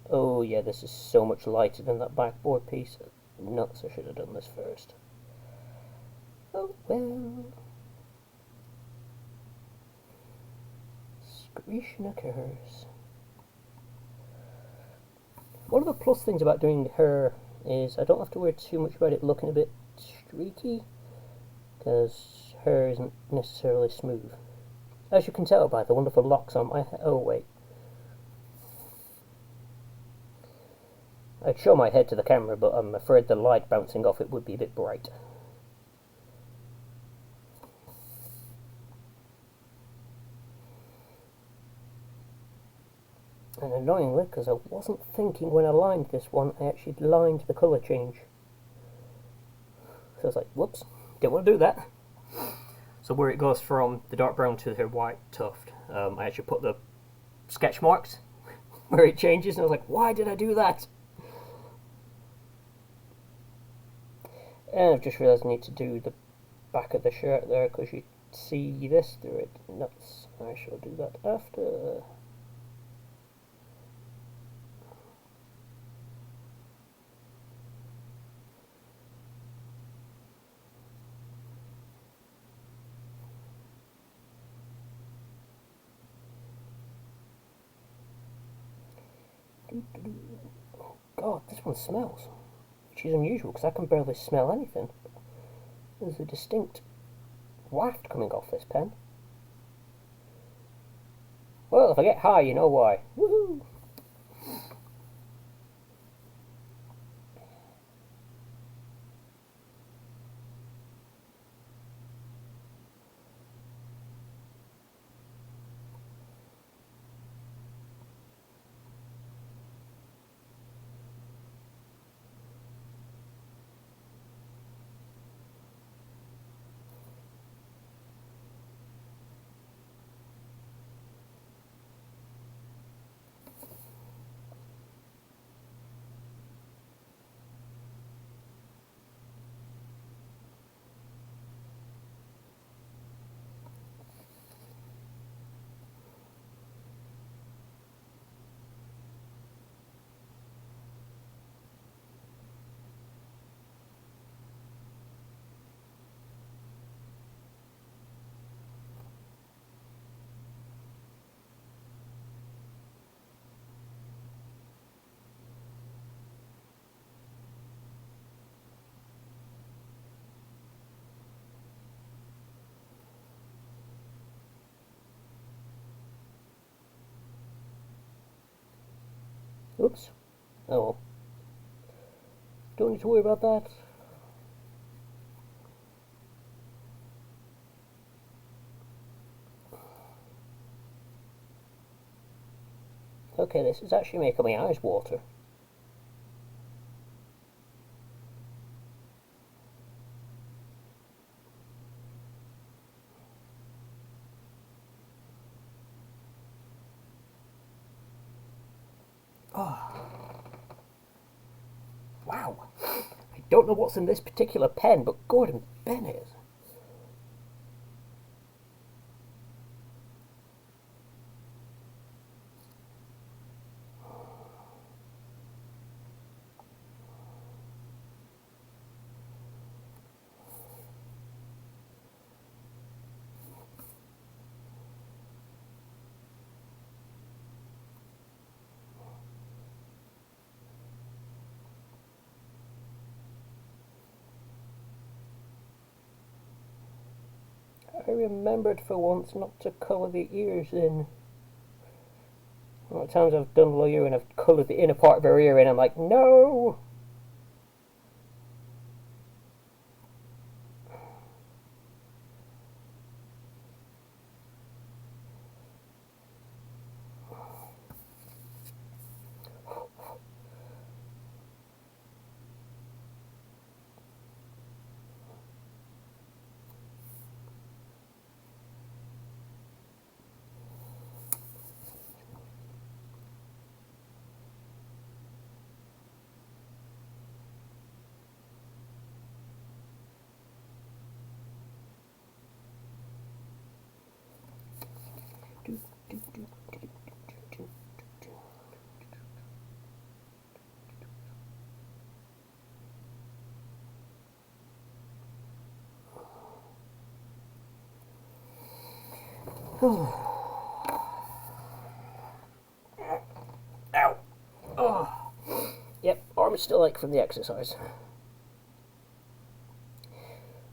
Oh yeah, this is so much lighter than that backboard piece. Nuts, I should have done this first. Oh well. Screeching occurs. One of the plus things about doing her is I don't have to worry too much about it looking a bit streaky, because her isn't necessarily smooth. As you can tell by the wonderful locks on my head. Oh wait. I'd show my head to the camera, but I'm afraid the light bouncing off it would be a bit bright. And annoyingly, because I wasn't thinking when I lined this one, I actually lined the colour change. So I was like, whoops, didn't want to do that. So where it goes from the dark brown to the white tuft, I actually put the sketch marks where it changes, and I was like, why did I do that? And I've just realised I need to do the back of the shirt there, because you see this through it. Nuts. I shall do that after. Oh god, this one smells, which is unusual because I can barely smell anything. There's a distinct waft coming off this pen. Well, if I get high, you know why. Woohoo! Oops. Oh well. Don't need to worry about that. Okay, this is actually making my eyes water. Oh. Wow. I don't know what's in this particular pen, but Gordon Bennett. I remembered for once not to colour the ears in. A lot of times I've done lawyer and I've coloured the inner part of her ear in, I'm like, no! Ow! Oh. Yep, arm is still ache from the exercise.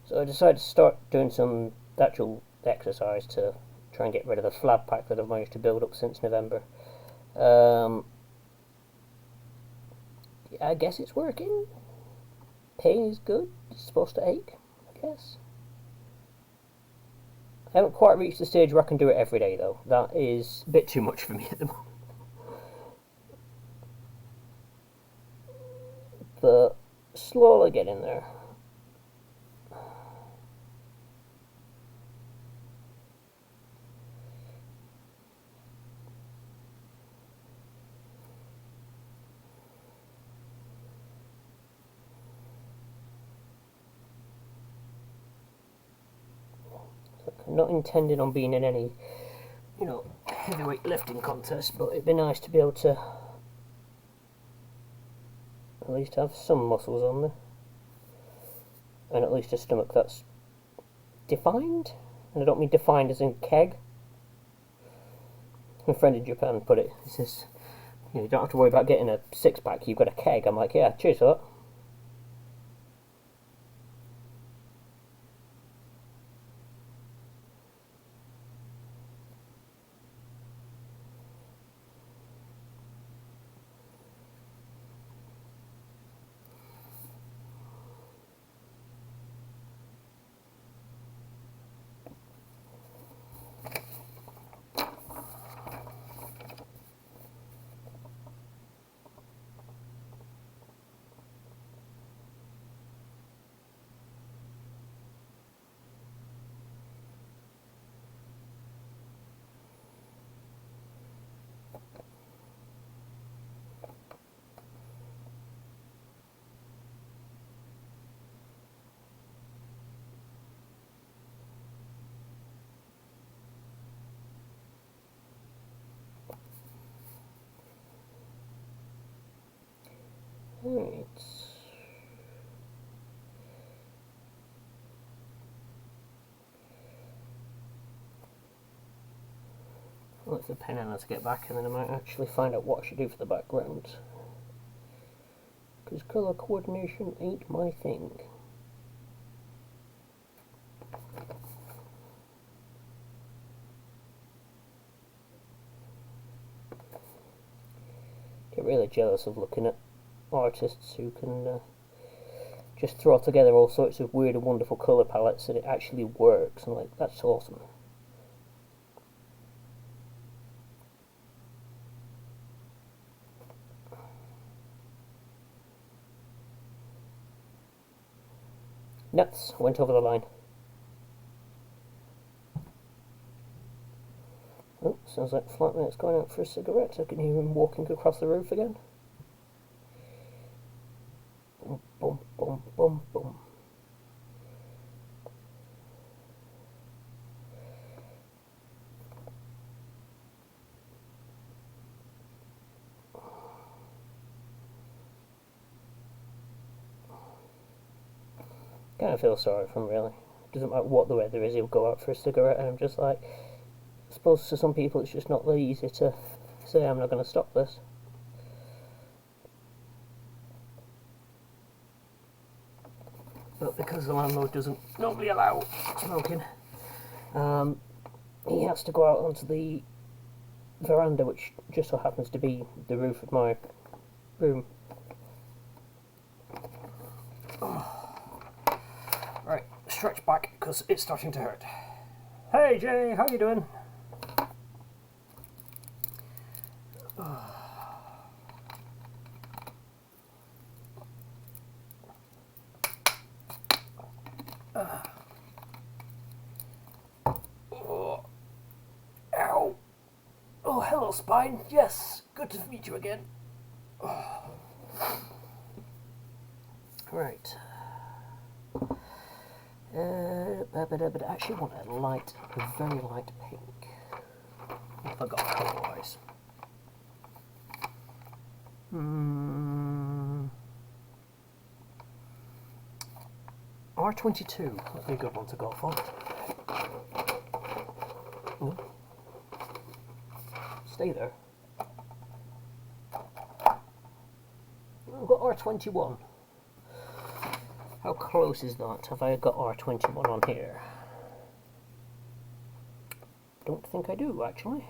So I decided to start doing some actual exercise to try and get rid of the flab pack that I've managed to build up since November. I guess it's working. Pain is good. It's supposed to ache, I guess. I haven't quite reached the stage where I can do it every day though. That is a bit too much for me at the moment. But slowly getting there. not intending on being in any, you know, heavyweight lifting contest, but it'd be nice to be able to at least have some muscles on there, and at least a stomach that's defined. And I don't mean defined as in keg. My friend in Japan put it, he says, you don't have to worry about getting a six-pack, you've got a keg. I'm like, yeah, cheers for that. Right. I'll let the pen in to get back, and then I might actually find out what I should do for the background. Because colour coordination ain't my thing. Get really jealous of looking at artists who can just throw together all sorts of weird and wonderful colour palettes and it actually works. I'm like, that's awesome. Nuts, went over the line. Oh, sounds like Flatmate's going out for a cigarette. I can hear him walking across the roof again. Boom, boom, boom, boom, boom. Kind of feel sorry for him, really. Doesn't matter what the weather is, he'll go out for a cigarette, and I'm just like, I suppose to some people it's just not that easy to say, I'm not going to stop this. But because the landlord doesn't normally allow smoking, he has to go out onto the veranda, which just so happens to be the roof of my room. Oh. Right, stretch back because it's starting to hurt. Hey Jay, how you doing? Ow! Oh, hello, spine. Yes, good to meet you again. Right. But I actually want a light, a very light pink. I forgot colour-wise. R22, that'd be a good one to go for. Ooh. Stay there. I've got R21. How close is that? Have I got R21 on here? Don't think I do, actually.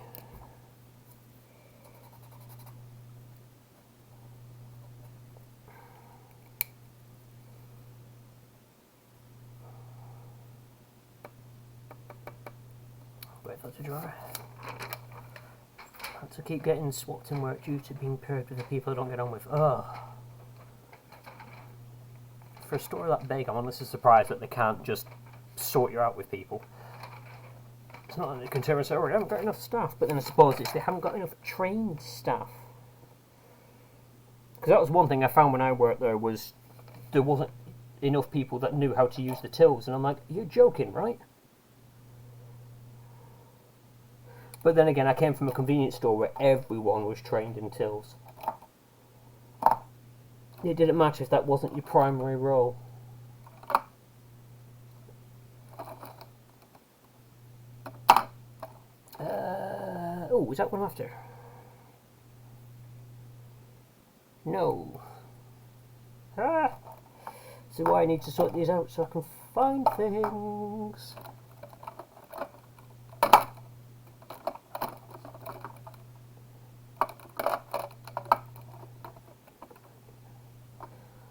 Wait for it to dry. I have to keep getting swapped in work due to being paired with the people I don't get on with. Ugh. For a store that big, I'm honestly surprised that they can't just sort you out with people. It's not that they can turn and say, oh, we haven't got enough staff, but then I suppose it's they haven't got enough trained staff. Because that was one thing I found when I worked there, was there wasn't enough people that knew how to use the tills, and I'm like, you're joking, right? But then again, I came from a convenience store where everyone was trained in tills. It didn't matter if that wasn't your primary role. Oh, is that what I'm after? No. Ah! So why I need to sort these out so I can find things.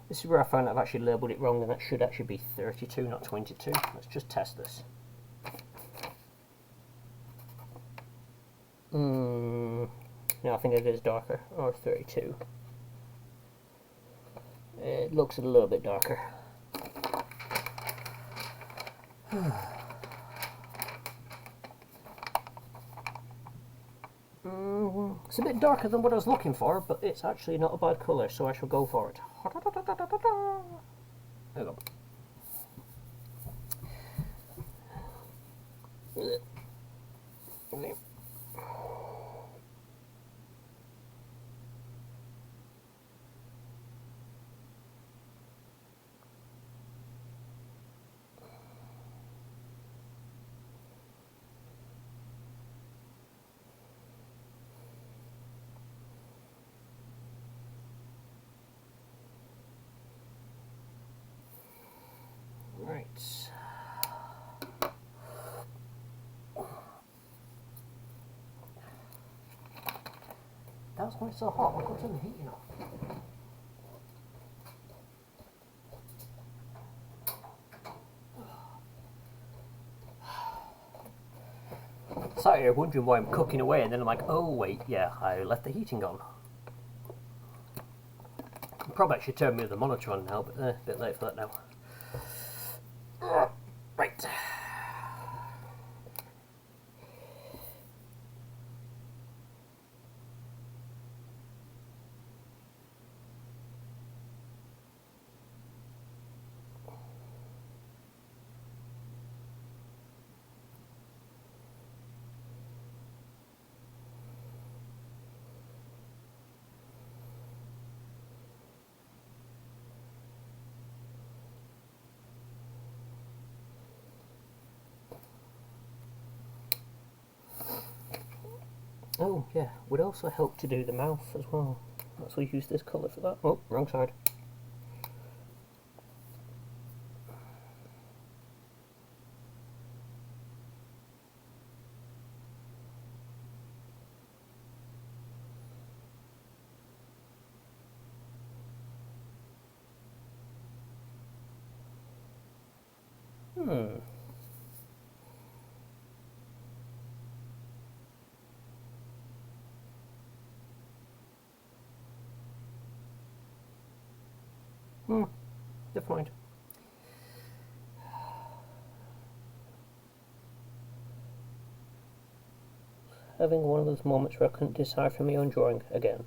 This is where I found I've actually labelled it wrong, and that should actually be 32, not 22. Let's just test this. No, I think it is darker, or 32. It looks a little bit darker. It's a bit darker than what I was looking for, but it's actually not a bad colour, so I shall go for it. There we go. Right. That's why it's so hot. I'll go turn the heating off. Sorry, you're wondering why I'm cooking away, and then I'm like, oh wait, yeah, I left the heating on. Probably should turn the monitor on now, but a bit late for that now. Right. Oh, yeah, would also help to do the mouth as well. That's why we use this colour for that. Oh, wrong side. Never mind. Having one of those moments where I couldn't decipher my own drawing again.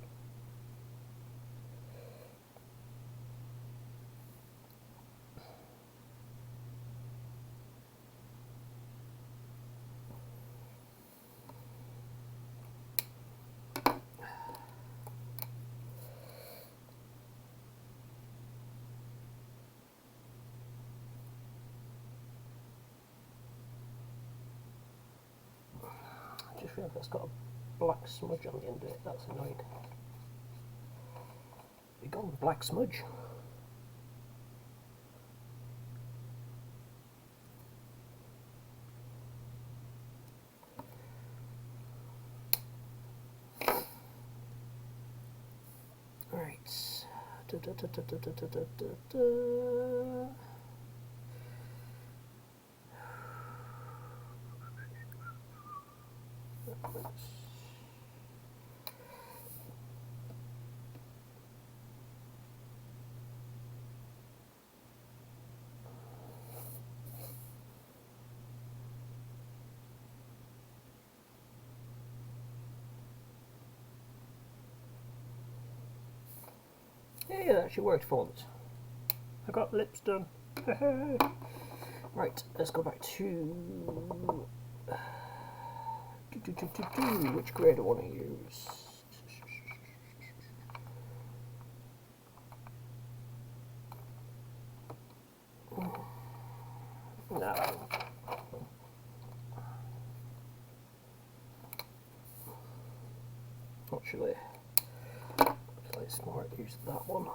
I just realised it's got a black smudge on the end of it. That's annoying. We got a black smudge. Right. Da, da, da, da, da, da, da, da, da. Yeah, that actually worked for once. I got lips done. Right, let's go back to Which grade do I want to use? No. Actually, it's smart to use that one.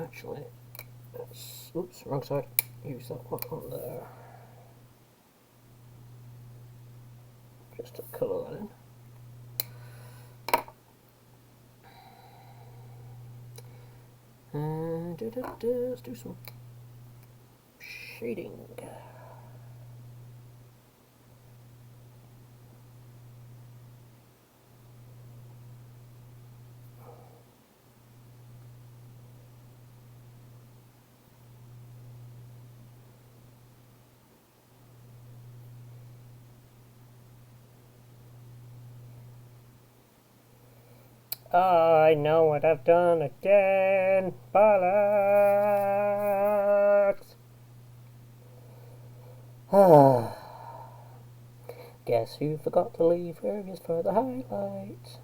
Actually, oops, wrong side. Use that one on there. Just to colour that in. And let's do some shading. I know what I've done again. Bollocks. Guess who forgot to leave areas for the highlights?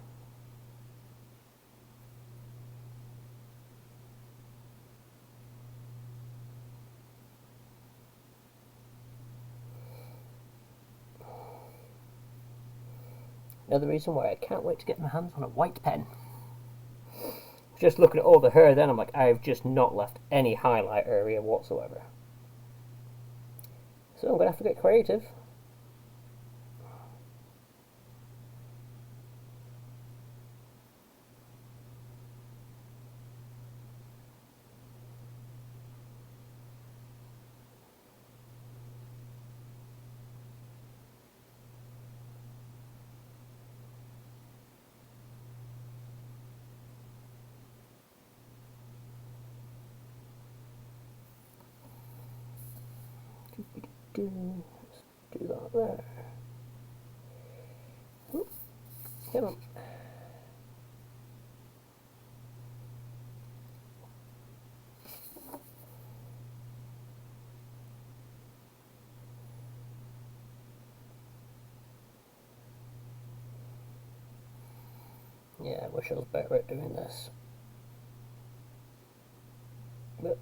Another reason why I can't wait to get my hands on a white pen. Just looking at all the hair then, I'm like, I've just not left any highlight area whatsoever. So I'm going to have to get creative. Let's do that there. Oop, come on. Yeah, I wish I was better at doing this. But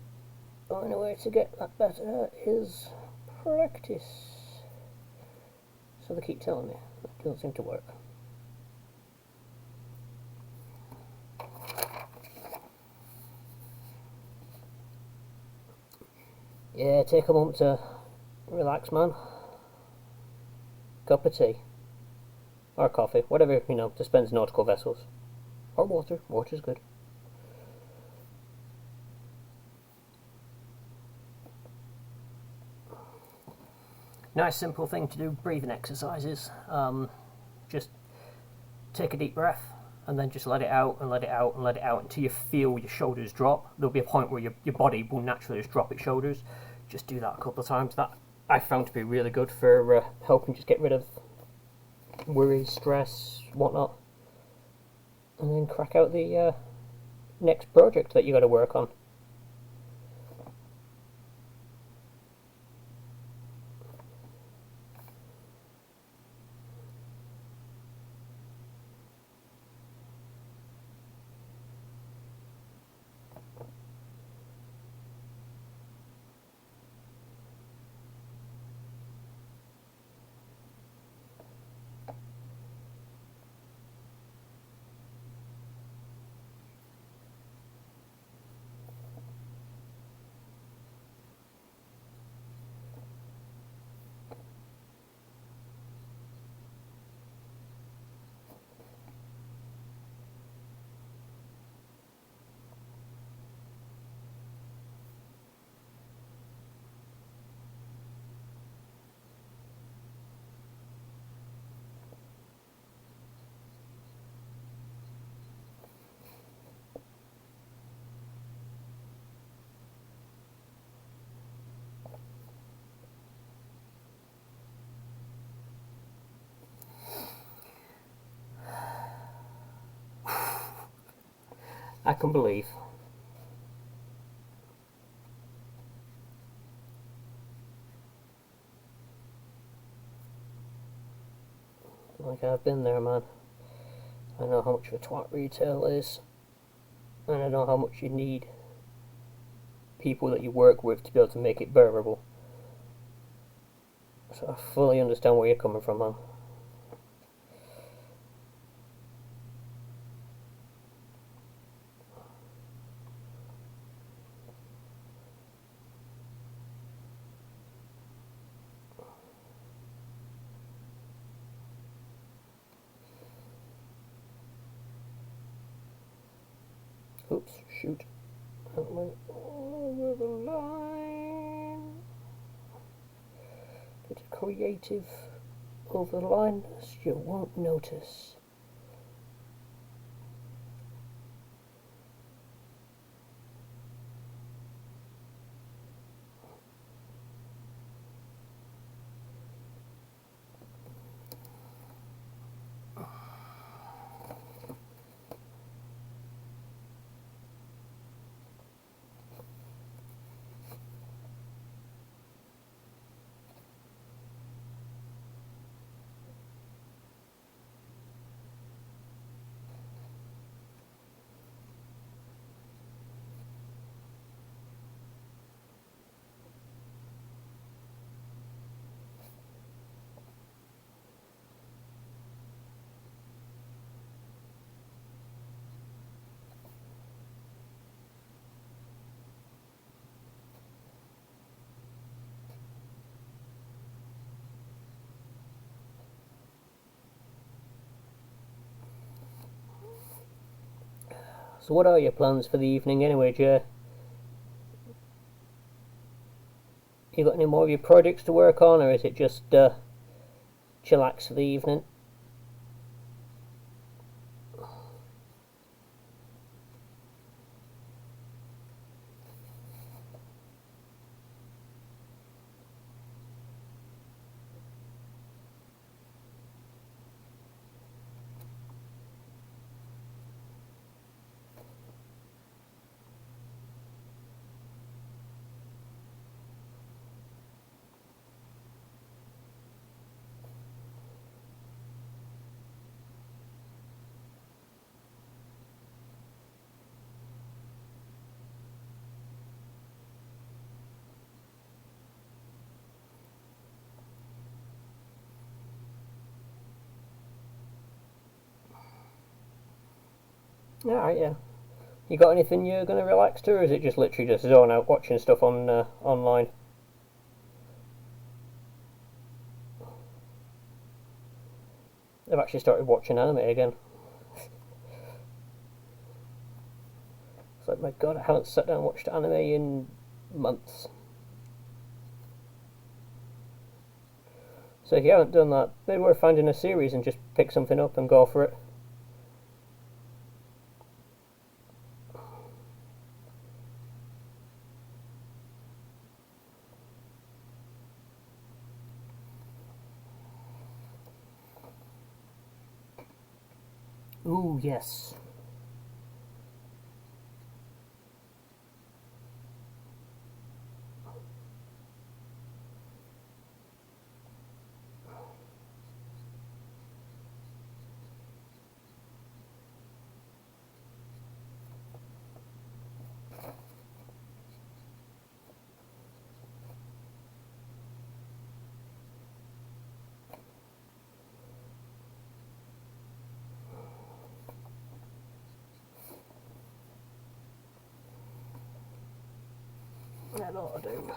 the only way to get that better is practice. So they keep telling me. It doesn't seem to work. Yeah, take a moment to relax, man. Cup of tea. Or coffee. Whatever, dispense nautical vessels. Or water. Water's good. Nice simple thing to do, breathing exercises. Just take a deep breath and then just let it out and let it out and let it out until you feel your shoulders drop. There'll be a point where your body will naturally just drop its shoulders. Just do that a couple of times. That I found to be really good for helping just get rid of worry, stress, whatnot. And then crack out the next project that you got to work on. I can believe. Like, I've been there, man. I know how much of a twat retail is, and I know how much you need people that you work with to be able to make it bearable. So I fully understand where you're coming from, man. Oops, shoot. That went over the line. Bit of creative over the line, so you won't notice. So what are your plans for the evening anyway, Jay? You got any more of your projects to work on, or is it just chillax for the evening? Alright, yeah. You got anything you're going to relax to, or is it just literally just zone out watching stuff on online? I've actually started watching anime again. It's like, my god, I haven't sat down and watched anime in months. So if you haven't done that, maybe we're finding a series and just pick something up and go for it. Ooh, yes. That ought to do.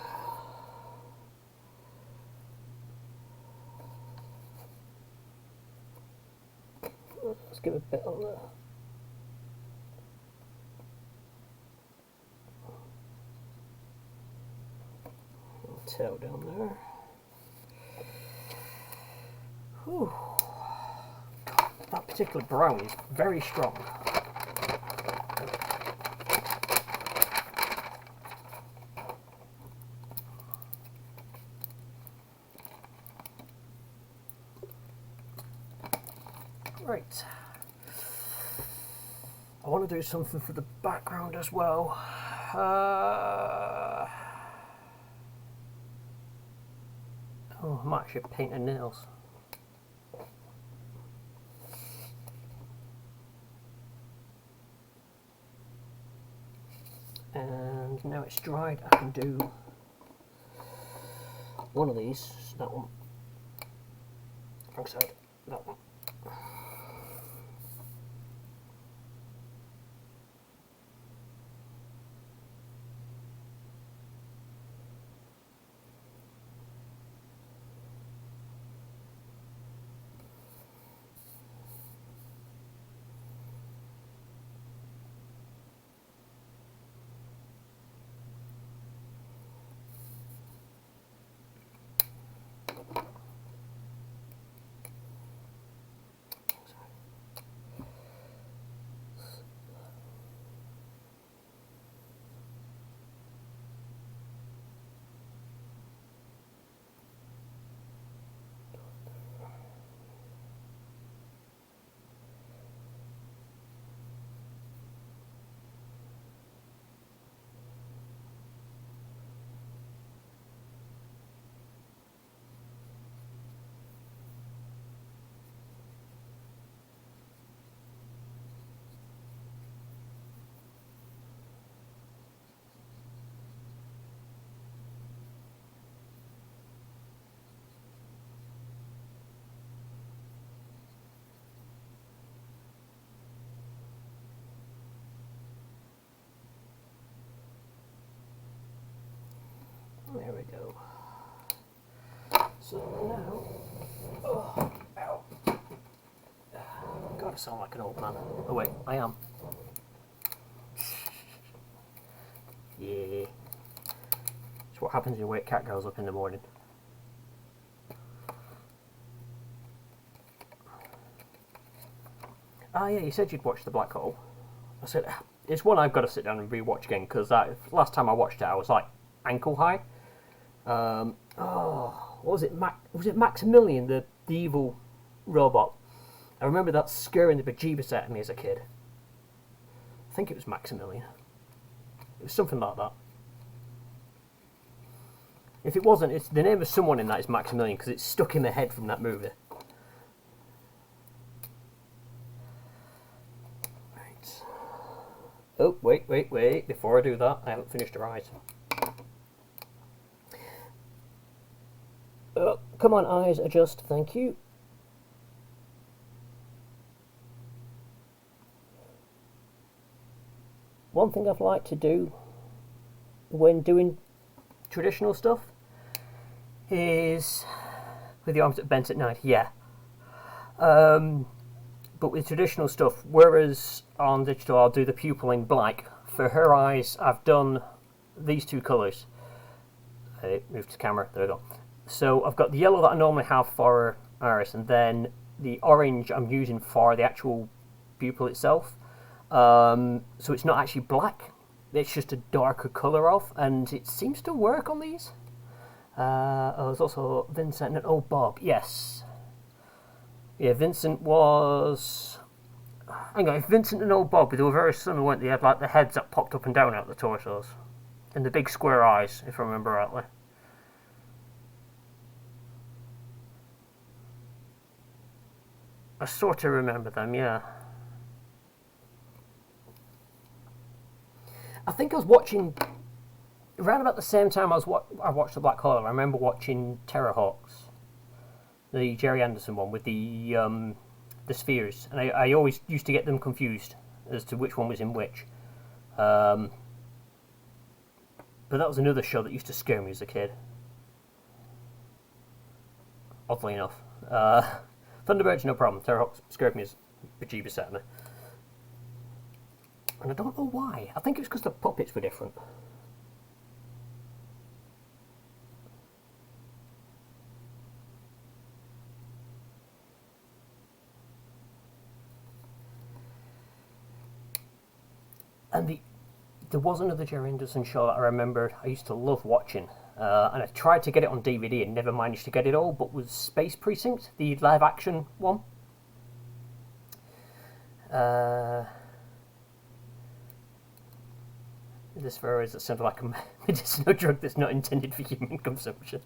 Let's give a bit on there. Tail down there. Whew. That particular brown is very strong. Right. want to do something for the background as well. Oh, I might actually paint the nails. And now it's dried, I can do one of these, that one, wrong side, that one. There we go. So now, oh, ow. God, I sound like an old man. Oh wait, I am. Yeah. It's what happens when you wake cat girls up in the morning. Ah yeah, you said you'd watch The Black Hole. I said, it's one I've got to sit down and rewatch again, because last time I watched it I was like ankle high. What was it? Was it Maximilian, the evil robot? I remember that scaring the bejeebus out of me as a kid. I think it was Maximilian. It was something like that. If it wasn't, it's the name of someone in that is Maximilian, because it's stuck in my head from that movie. Right. Oh, wait. Before I do that, I haven't finished her eyes. Oh, come on, eyes, adjust, thank you. One thing I've liked to do when doing traditional stuff is with the arms that bent at night, yeah. But with traditional stuff, whereas on digital I'll do the pupil in black, for her eyes I've done these two colours. Move to the camera, there we go. So I've got the yellow that I normally have for iris, and then the orange I'm using for the actual pupil itself. So it's not actually black, it's just a darker colour of, and it seems to work on these. There's also Vincent and old Bob, yes. Yeah, Vincent was... Hang on, if Vincent and old Bob, they were very similar, weren't they? They had like the heads that popped up and down out the torsos. And the big square eyes, if I remember rightly. I sort of remember them, yeah. I think I was watching, around about the same time I watched The Black Hole, I remember watching Terrorhawks, the Jerry Anderson one with the spheres, and I always used to get them confused as to which one was in which. But that was another show that used to scare me as a kid. Oddly enough. Thunderbirds, no problem. Terrorhawks scared me as bejeebus out of me. And I don't know why. I think it's because the puppets were different. And there was another Jerry Anderson show that I remembered I used to love watching. And I tried to get it on DVD and never managed to get it all, but was Space Precinct, the live action one. This virus that sounds like a medicinal drug that's not intended for human consumption.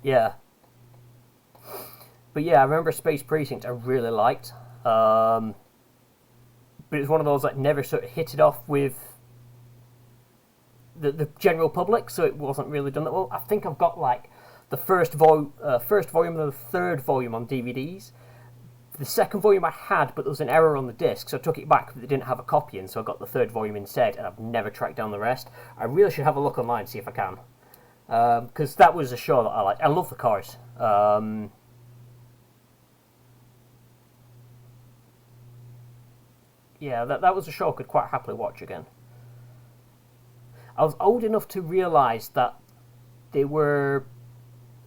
Yeah. But yeah, I remember Space Precinct I really liked. But it was one of those that never sort of hit it off with the general public, so it wasn't really done that well. I think I've got like the first volume and the third volume on DVDs. The second volume I had, but there was an error on the disc, so I took it back, but they didn't have a copy in, so I got the third volume instead, and I've never tracked down the rest. I really should have a look online, see if I can. Because that was a show that I liked. I love the cars. Yeah, that was a show I could quite happily watch again. I was old enough to realise that they were,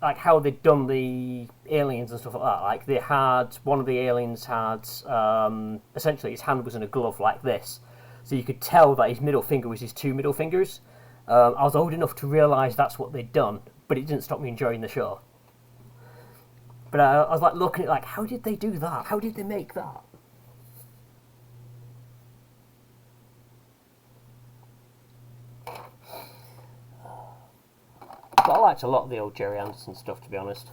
like, how they'd done the aliens and stuff like that. Like, they had, one of the aliens had, essentially his hand was in a glove like this. So you could tell that his middle finger was his two middle fingers. I was old enough to realise that's what they'd done, but it didn't stop me enjoying the show. But I was like looking at like, how did they do that? How did they make that? But I liked a lot of the old Jerry Anderson stuff, to be honest.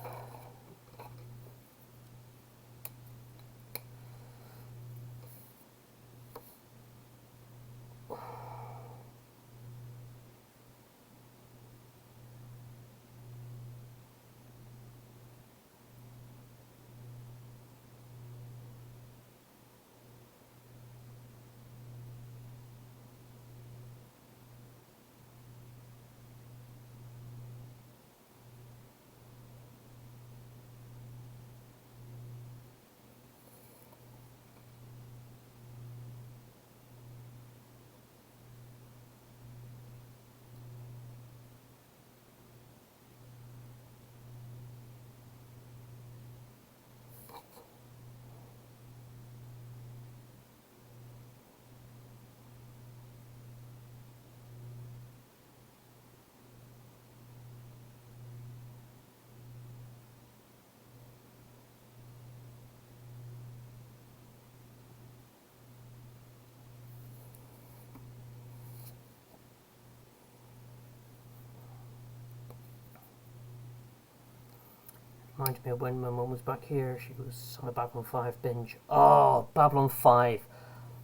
Reminds me of when my mum was back here, she was on a Babylon 5 binge. Oh, Babylon 5.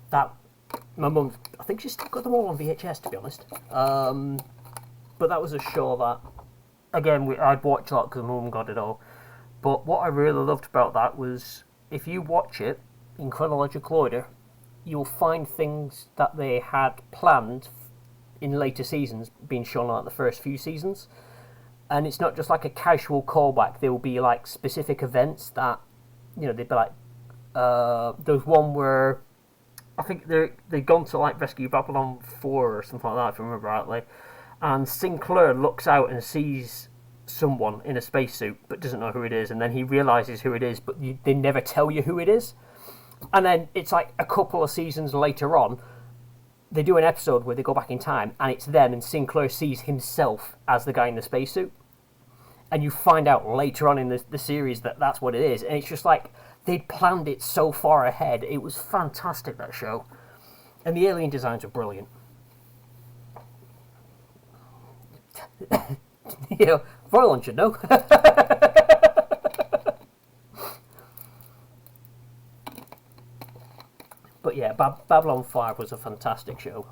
That, my mum, I think she's still got them all on VHS, to be honest. But that was a show that, again, I'd watch a lot because my mum got it all. But what I really loved about that was, if you watch it in chronological order, you'll find things that they had planned in later seasons being shown on like the first few seasons. And it's not just like a casual callback. There will be like specific events that, you know, they'd be like, there's one where I think they've gone to like rescue Babylon 4 or something like that, if I remember rightly. And Sinclair looks out and sees someone in a spacesuit but doesn't know who it is, and then he realises who it is, but they never tell you who it is. And then it's like a couple of seasons later on, they do an episode where they go back in time, and it's them, and Sinclair sees himself as the guy in the spacesuit. And you find out later on in the series that that's what it is. And it's just like, they'd planned it so far ahead. It was fantastic, that show. And the alien designs are brilliant. You know, Royal should know. But yeah, Babylon 5 was a fantastic show.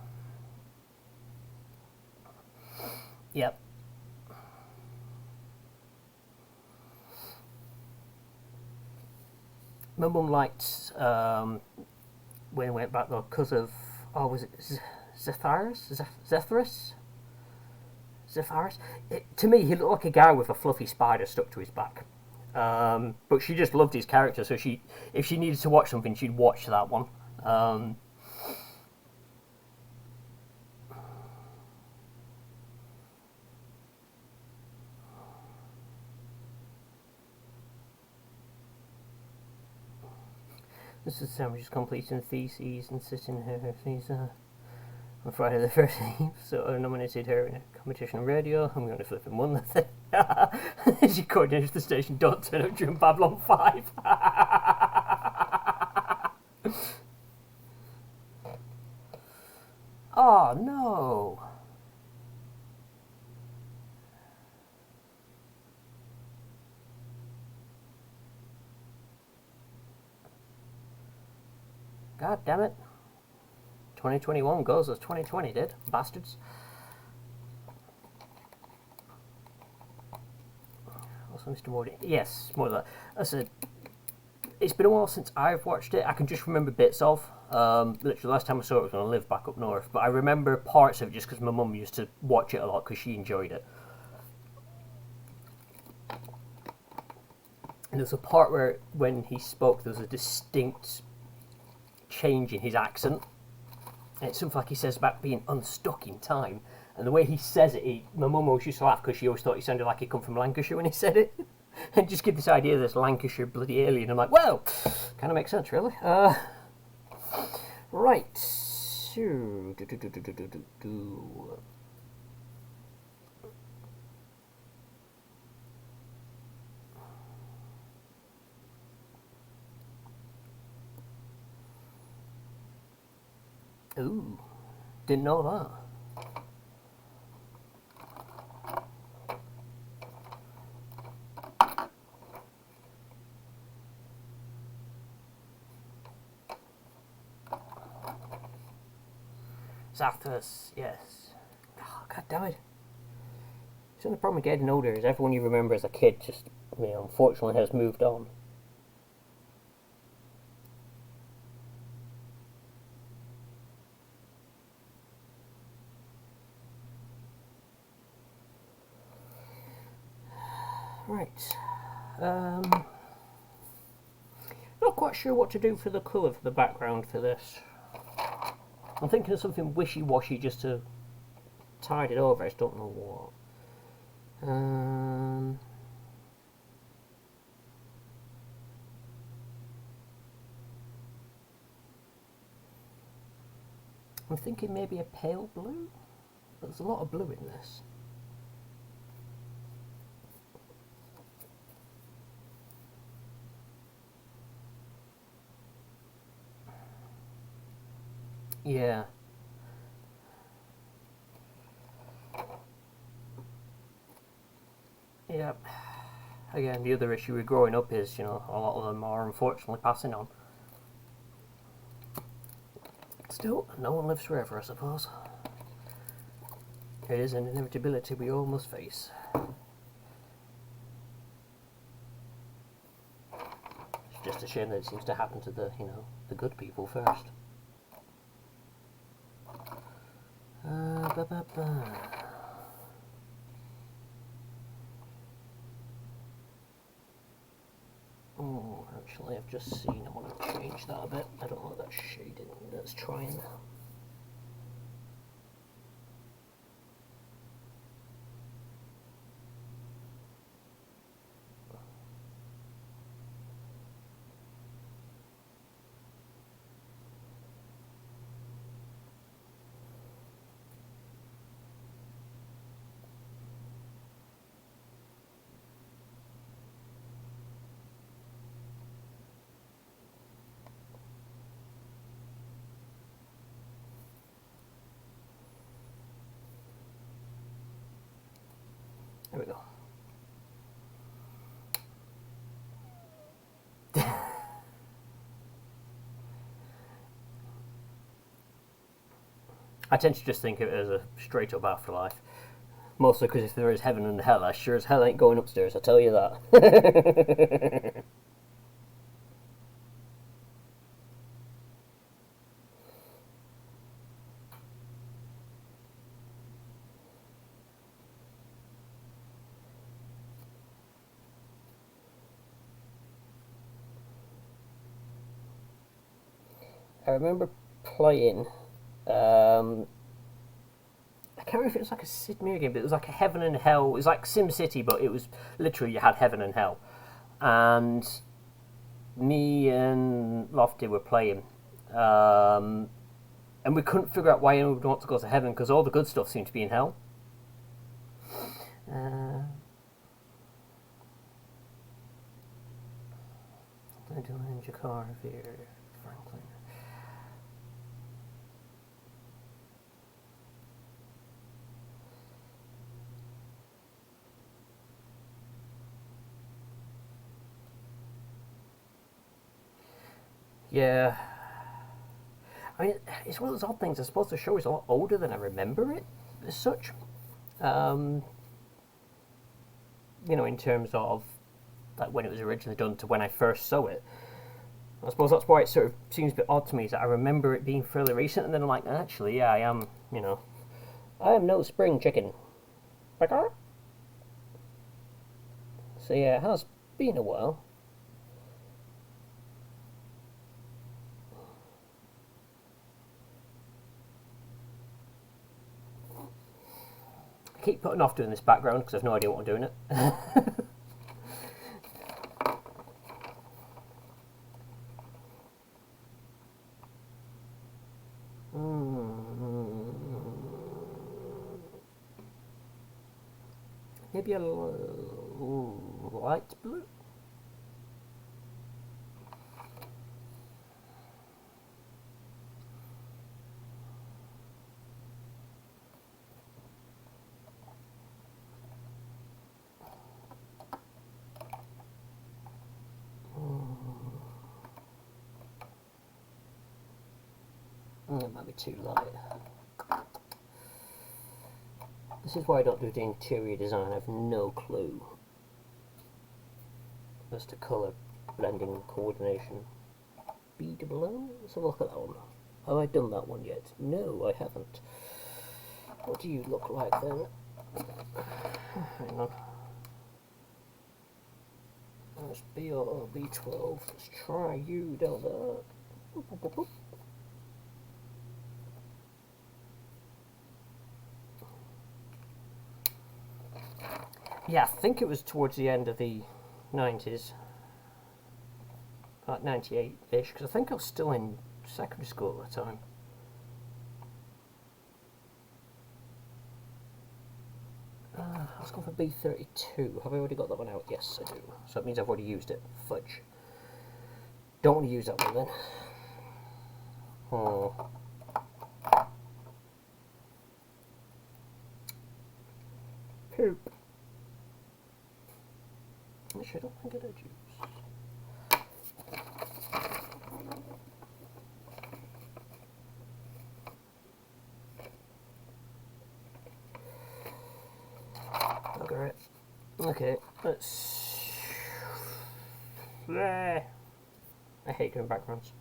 Yep. My mum liked when I went back though because of, oh, was it Zephyrus? To me, he looked like a guy with a fluffy spider stuck to his back. But she just loved his character, so if she needed to watch something, she'd watch that one. This is Sam just completing theses and sitting her thesis on Friday the 13th, so I nominated her in a competition on radio. I'm going to flip and won the thing. She coordinated the station, don't turn up during Babylon 5. Oh no! God damn it. 2021 goes as 2020 did. Bastards. Also, Mr. Morty. Yes, more of that. I said, it's been a while since I've watched it. I can just remember bits of. Literally, the last time I saw it was when I lived back up north. But I remember parts of it just because my mum used to watch it a lot because she enjoyed it. And there's a part where, when he spoke, there was a distinct change in his accent. And it's something like he says about being unstuck in time. And the way he says it, my mum always used to laugh because she always thought he sounded like he'd come from Lancashire when he said it. And just give this idea of this Lancashire bloody alien. I'm like, well, kind of makes sense, really. Right. So, ooh, didn't know that. Zathras, yes. Oh, God damn it. So the problem with getting older is everyone you remember as a kid just, unfortunately has moved on. Right. Not quite sure what to do for the colour for the background for this. I'm thinking of something wishy-washy just to tide it over. I just don't know what. I'm thinking maybe a pale blue, but there's a lot of blue in this. Yeah. Yep. Again, the other issue with growing up is, a lot of them are unfortunately passing on. Still, no one lives forever, I suppose. It is an inevitability we all must face. It's just a shame that it seems to happen to the good people first. Oh, actually, I've just seen. I want to change that a bit. I don't like that shading. Let's try and. There we go. I tend to just think of it as a straight up afterlife. Mostly because if there is heaven and hell, I sure as hell ain't going upstairs, I tell you that. I remember playing, I can't remember if it was like a Sid Meier game, but it was like a Heaven and Hell. It was like Sim City, but it was literally you had Heaven and Hell. And me and Lofty were playing, and we couldn't figure out why anyone would want to go to heaven because all the good stuff seemed to be in hell. In Jakar here, Franklin. Yeah. I mean, it's one of those odd things. I suppose the show is a lot older than I remember it, as such. Um, in terms of like when it was originally done to when I first saw it. I suppose that's why it sort of seems a bit odd to me, is that I remember it being fairly recent, and then I'm like, actually, yeah, I am no spring chicken. So yeah, it has been a while. I keep putting off doing this background because I've no idea what I'm doing it. Maybe a light blue? It might be too light. This is why I don't do the interior design. I have no clue as to colour blending coordination. B double O? Let's have a look at that one. Have I done that one yet? No, I haven't. What do you look like then? Hang on. That's B or B12. Let's try you down there. Boop, boop, boop, boop. Yeah, I think it was towards the end of the 90s. Like 98-ish, because I think I was still in secondary school at the time. Let's go for B32. Have I already got that one out? Yes, I do. So that means I've already used it. Fudge. Don't want to use that one then. Oh. Poop. Actually, I don't think I did use. Bugger it. Okay, let's. I hate doing backgrounds.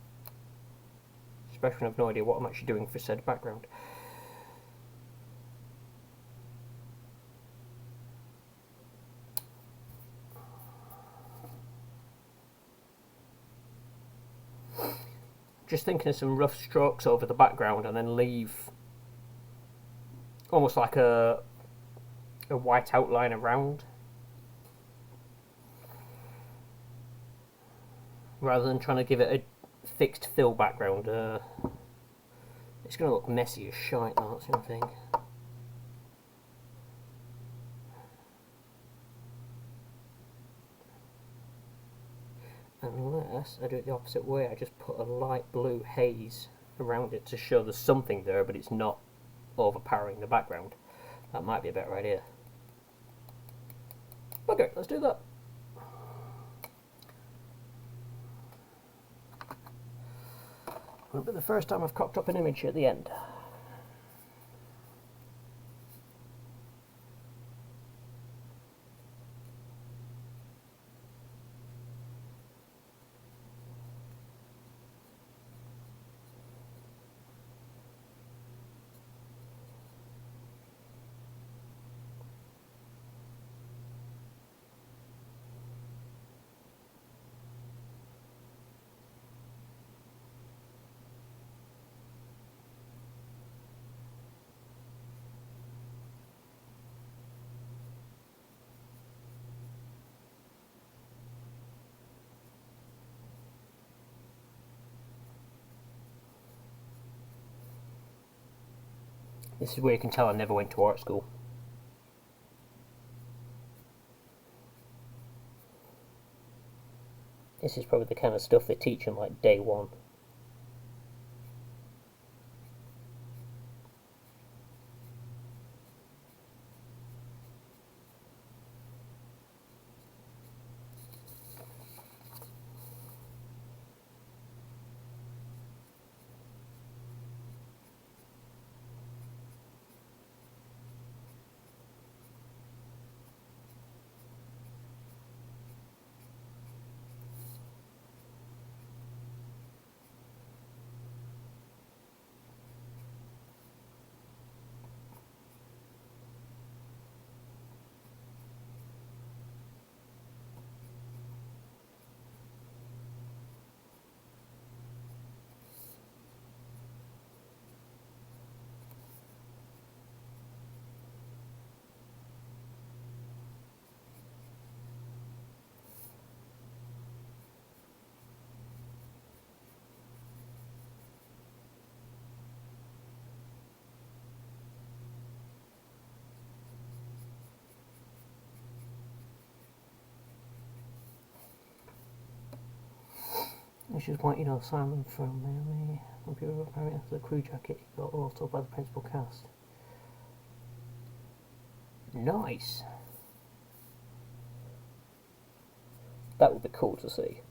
Especially when I have no idea what I'm actually doing for said background. Just thinking of some rough strokes over the background and then leave almost like a white outline around, rather than trying to give it a fixed fill background. It's going to look messy as shite, that's the only thing. Unless I do it the opposite way, I just put a light blue haze around it to show there's something there, but it's not overpowering the background. That might be a better idea. Okay, let's do that. Won't be the first time I've cocked up an image at the end. This is where you can tell I never went to art school. This is probably the kind of stuff they teach in like day one. Which is what, Simon from Miami computer apparently after the crew jacket got altered by the principal cast. Nice. That would be cool to see.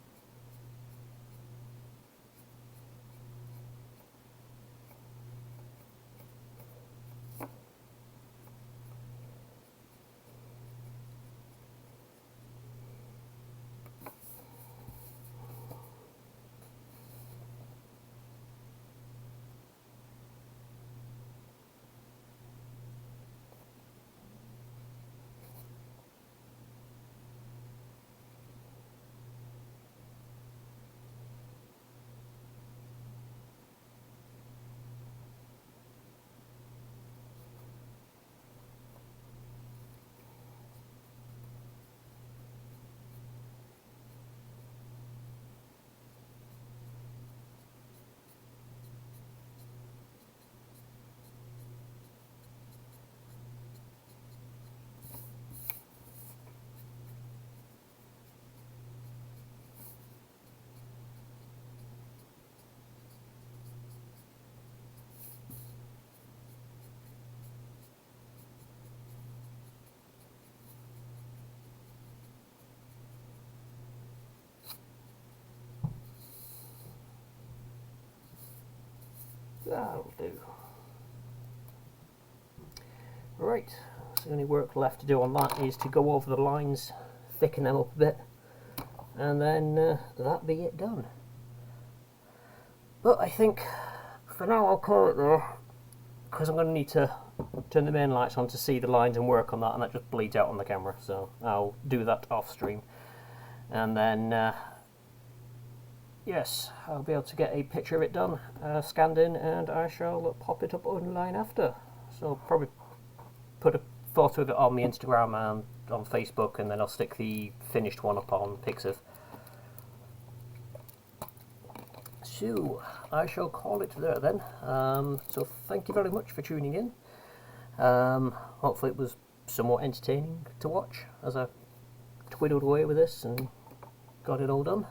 That'll do. Right, so the only work left to do on that is to go over the lines, thicken them up a bit, and then that be it done. But I think for now I'll call it there, because I'm going to need to turn the main lights on to see the lines and work on that, and that just bleeds out on the camera, so I'll do that off stream. And then yes, I'll be able to get a picture of it done, scanned in, and I shall pop it up online after. So I'll probably put a photo of it on my Instagram and on Facebook, and then I'll stick the finished one up on Pixiv. So I shall call it there then. So thank you very much for tuning in. Hopefully it was somewhat entertaining to watch as I twiddled away with this and got it all done.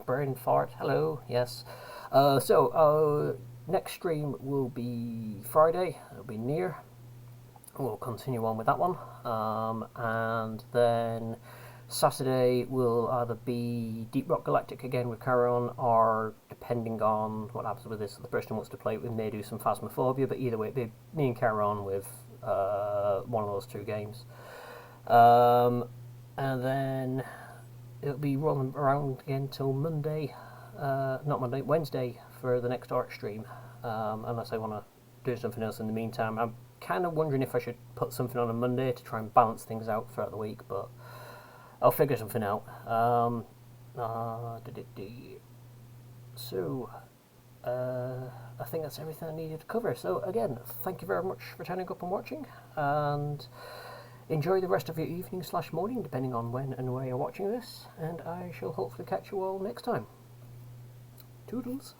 Brain fart, hello, yes. So next stream will be Friday, it'll be near. We'll continue on with that one. And then Saturday will either be Deep Rock Galactic again with Charon, or depending on what happens with this, the person who wants to play it, we may do some Phasmophobia, but either way it'll be me and Charon with one of those two games. And then it'll be rolling around again till Monday, Wednesday for the next art stream, unless I want to do something else in the meantime. I'm kind of wondering if I should put something on Monday to try and balance things out throughout the week, but I'll figure something out. So, I think that's everything I needed to cover. So again, thank you very much for turning up and watching, and enjoy the rest of your evening / morning, depending on when and where you're watching this, and I shall hopefully catch you all next time. Toodles.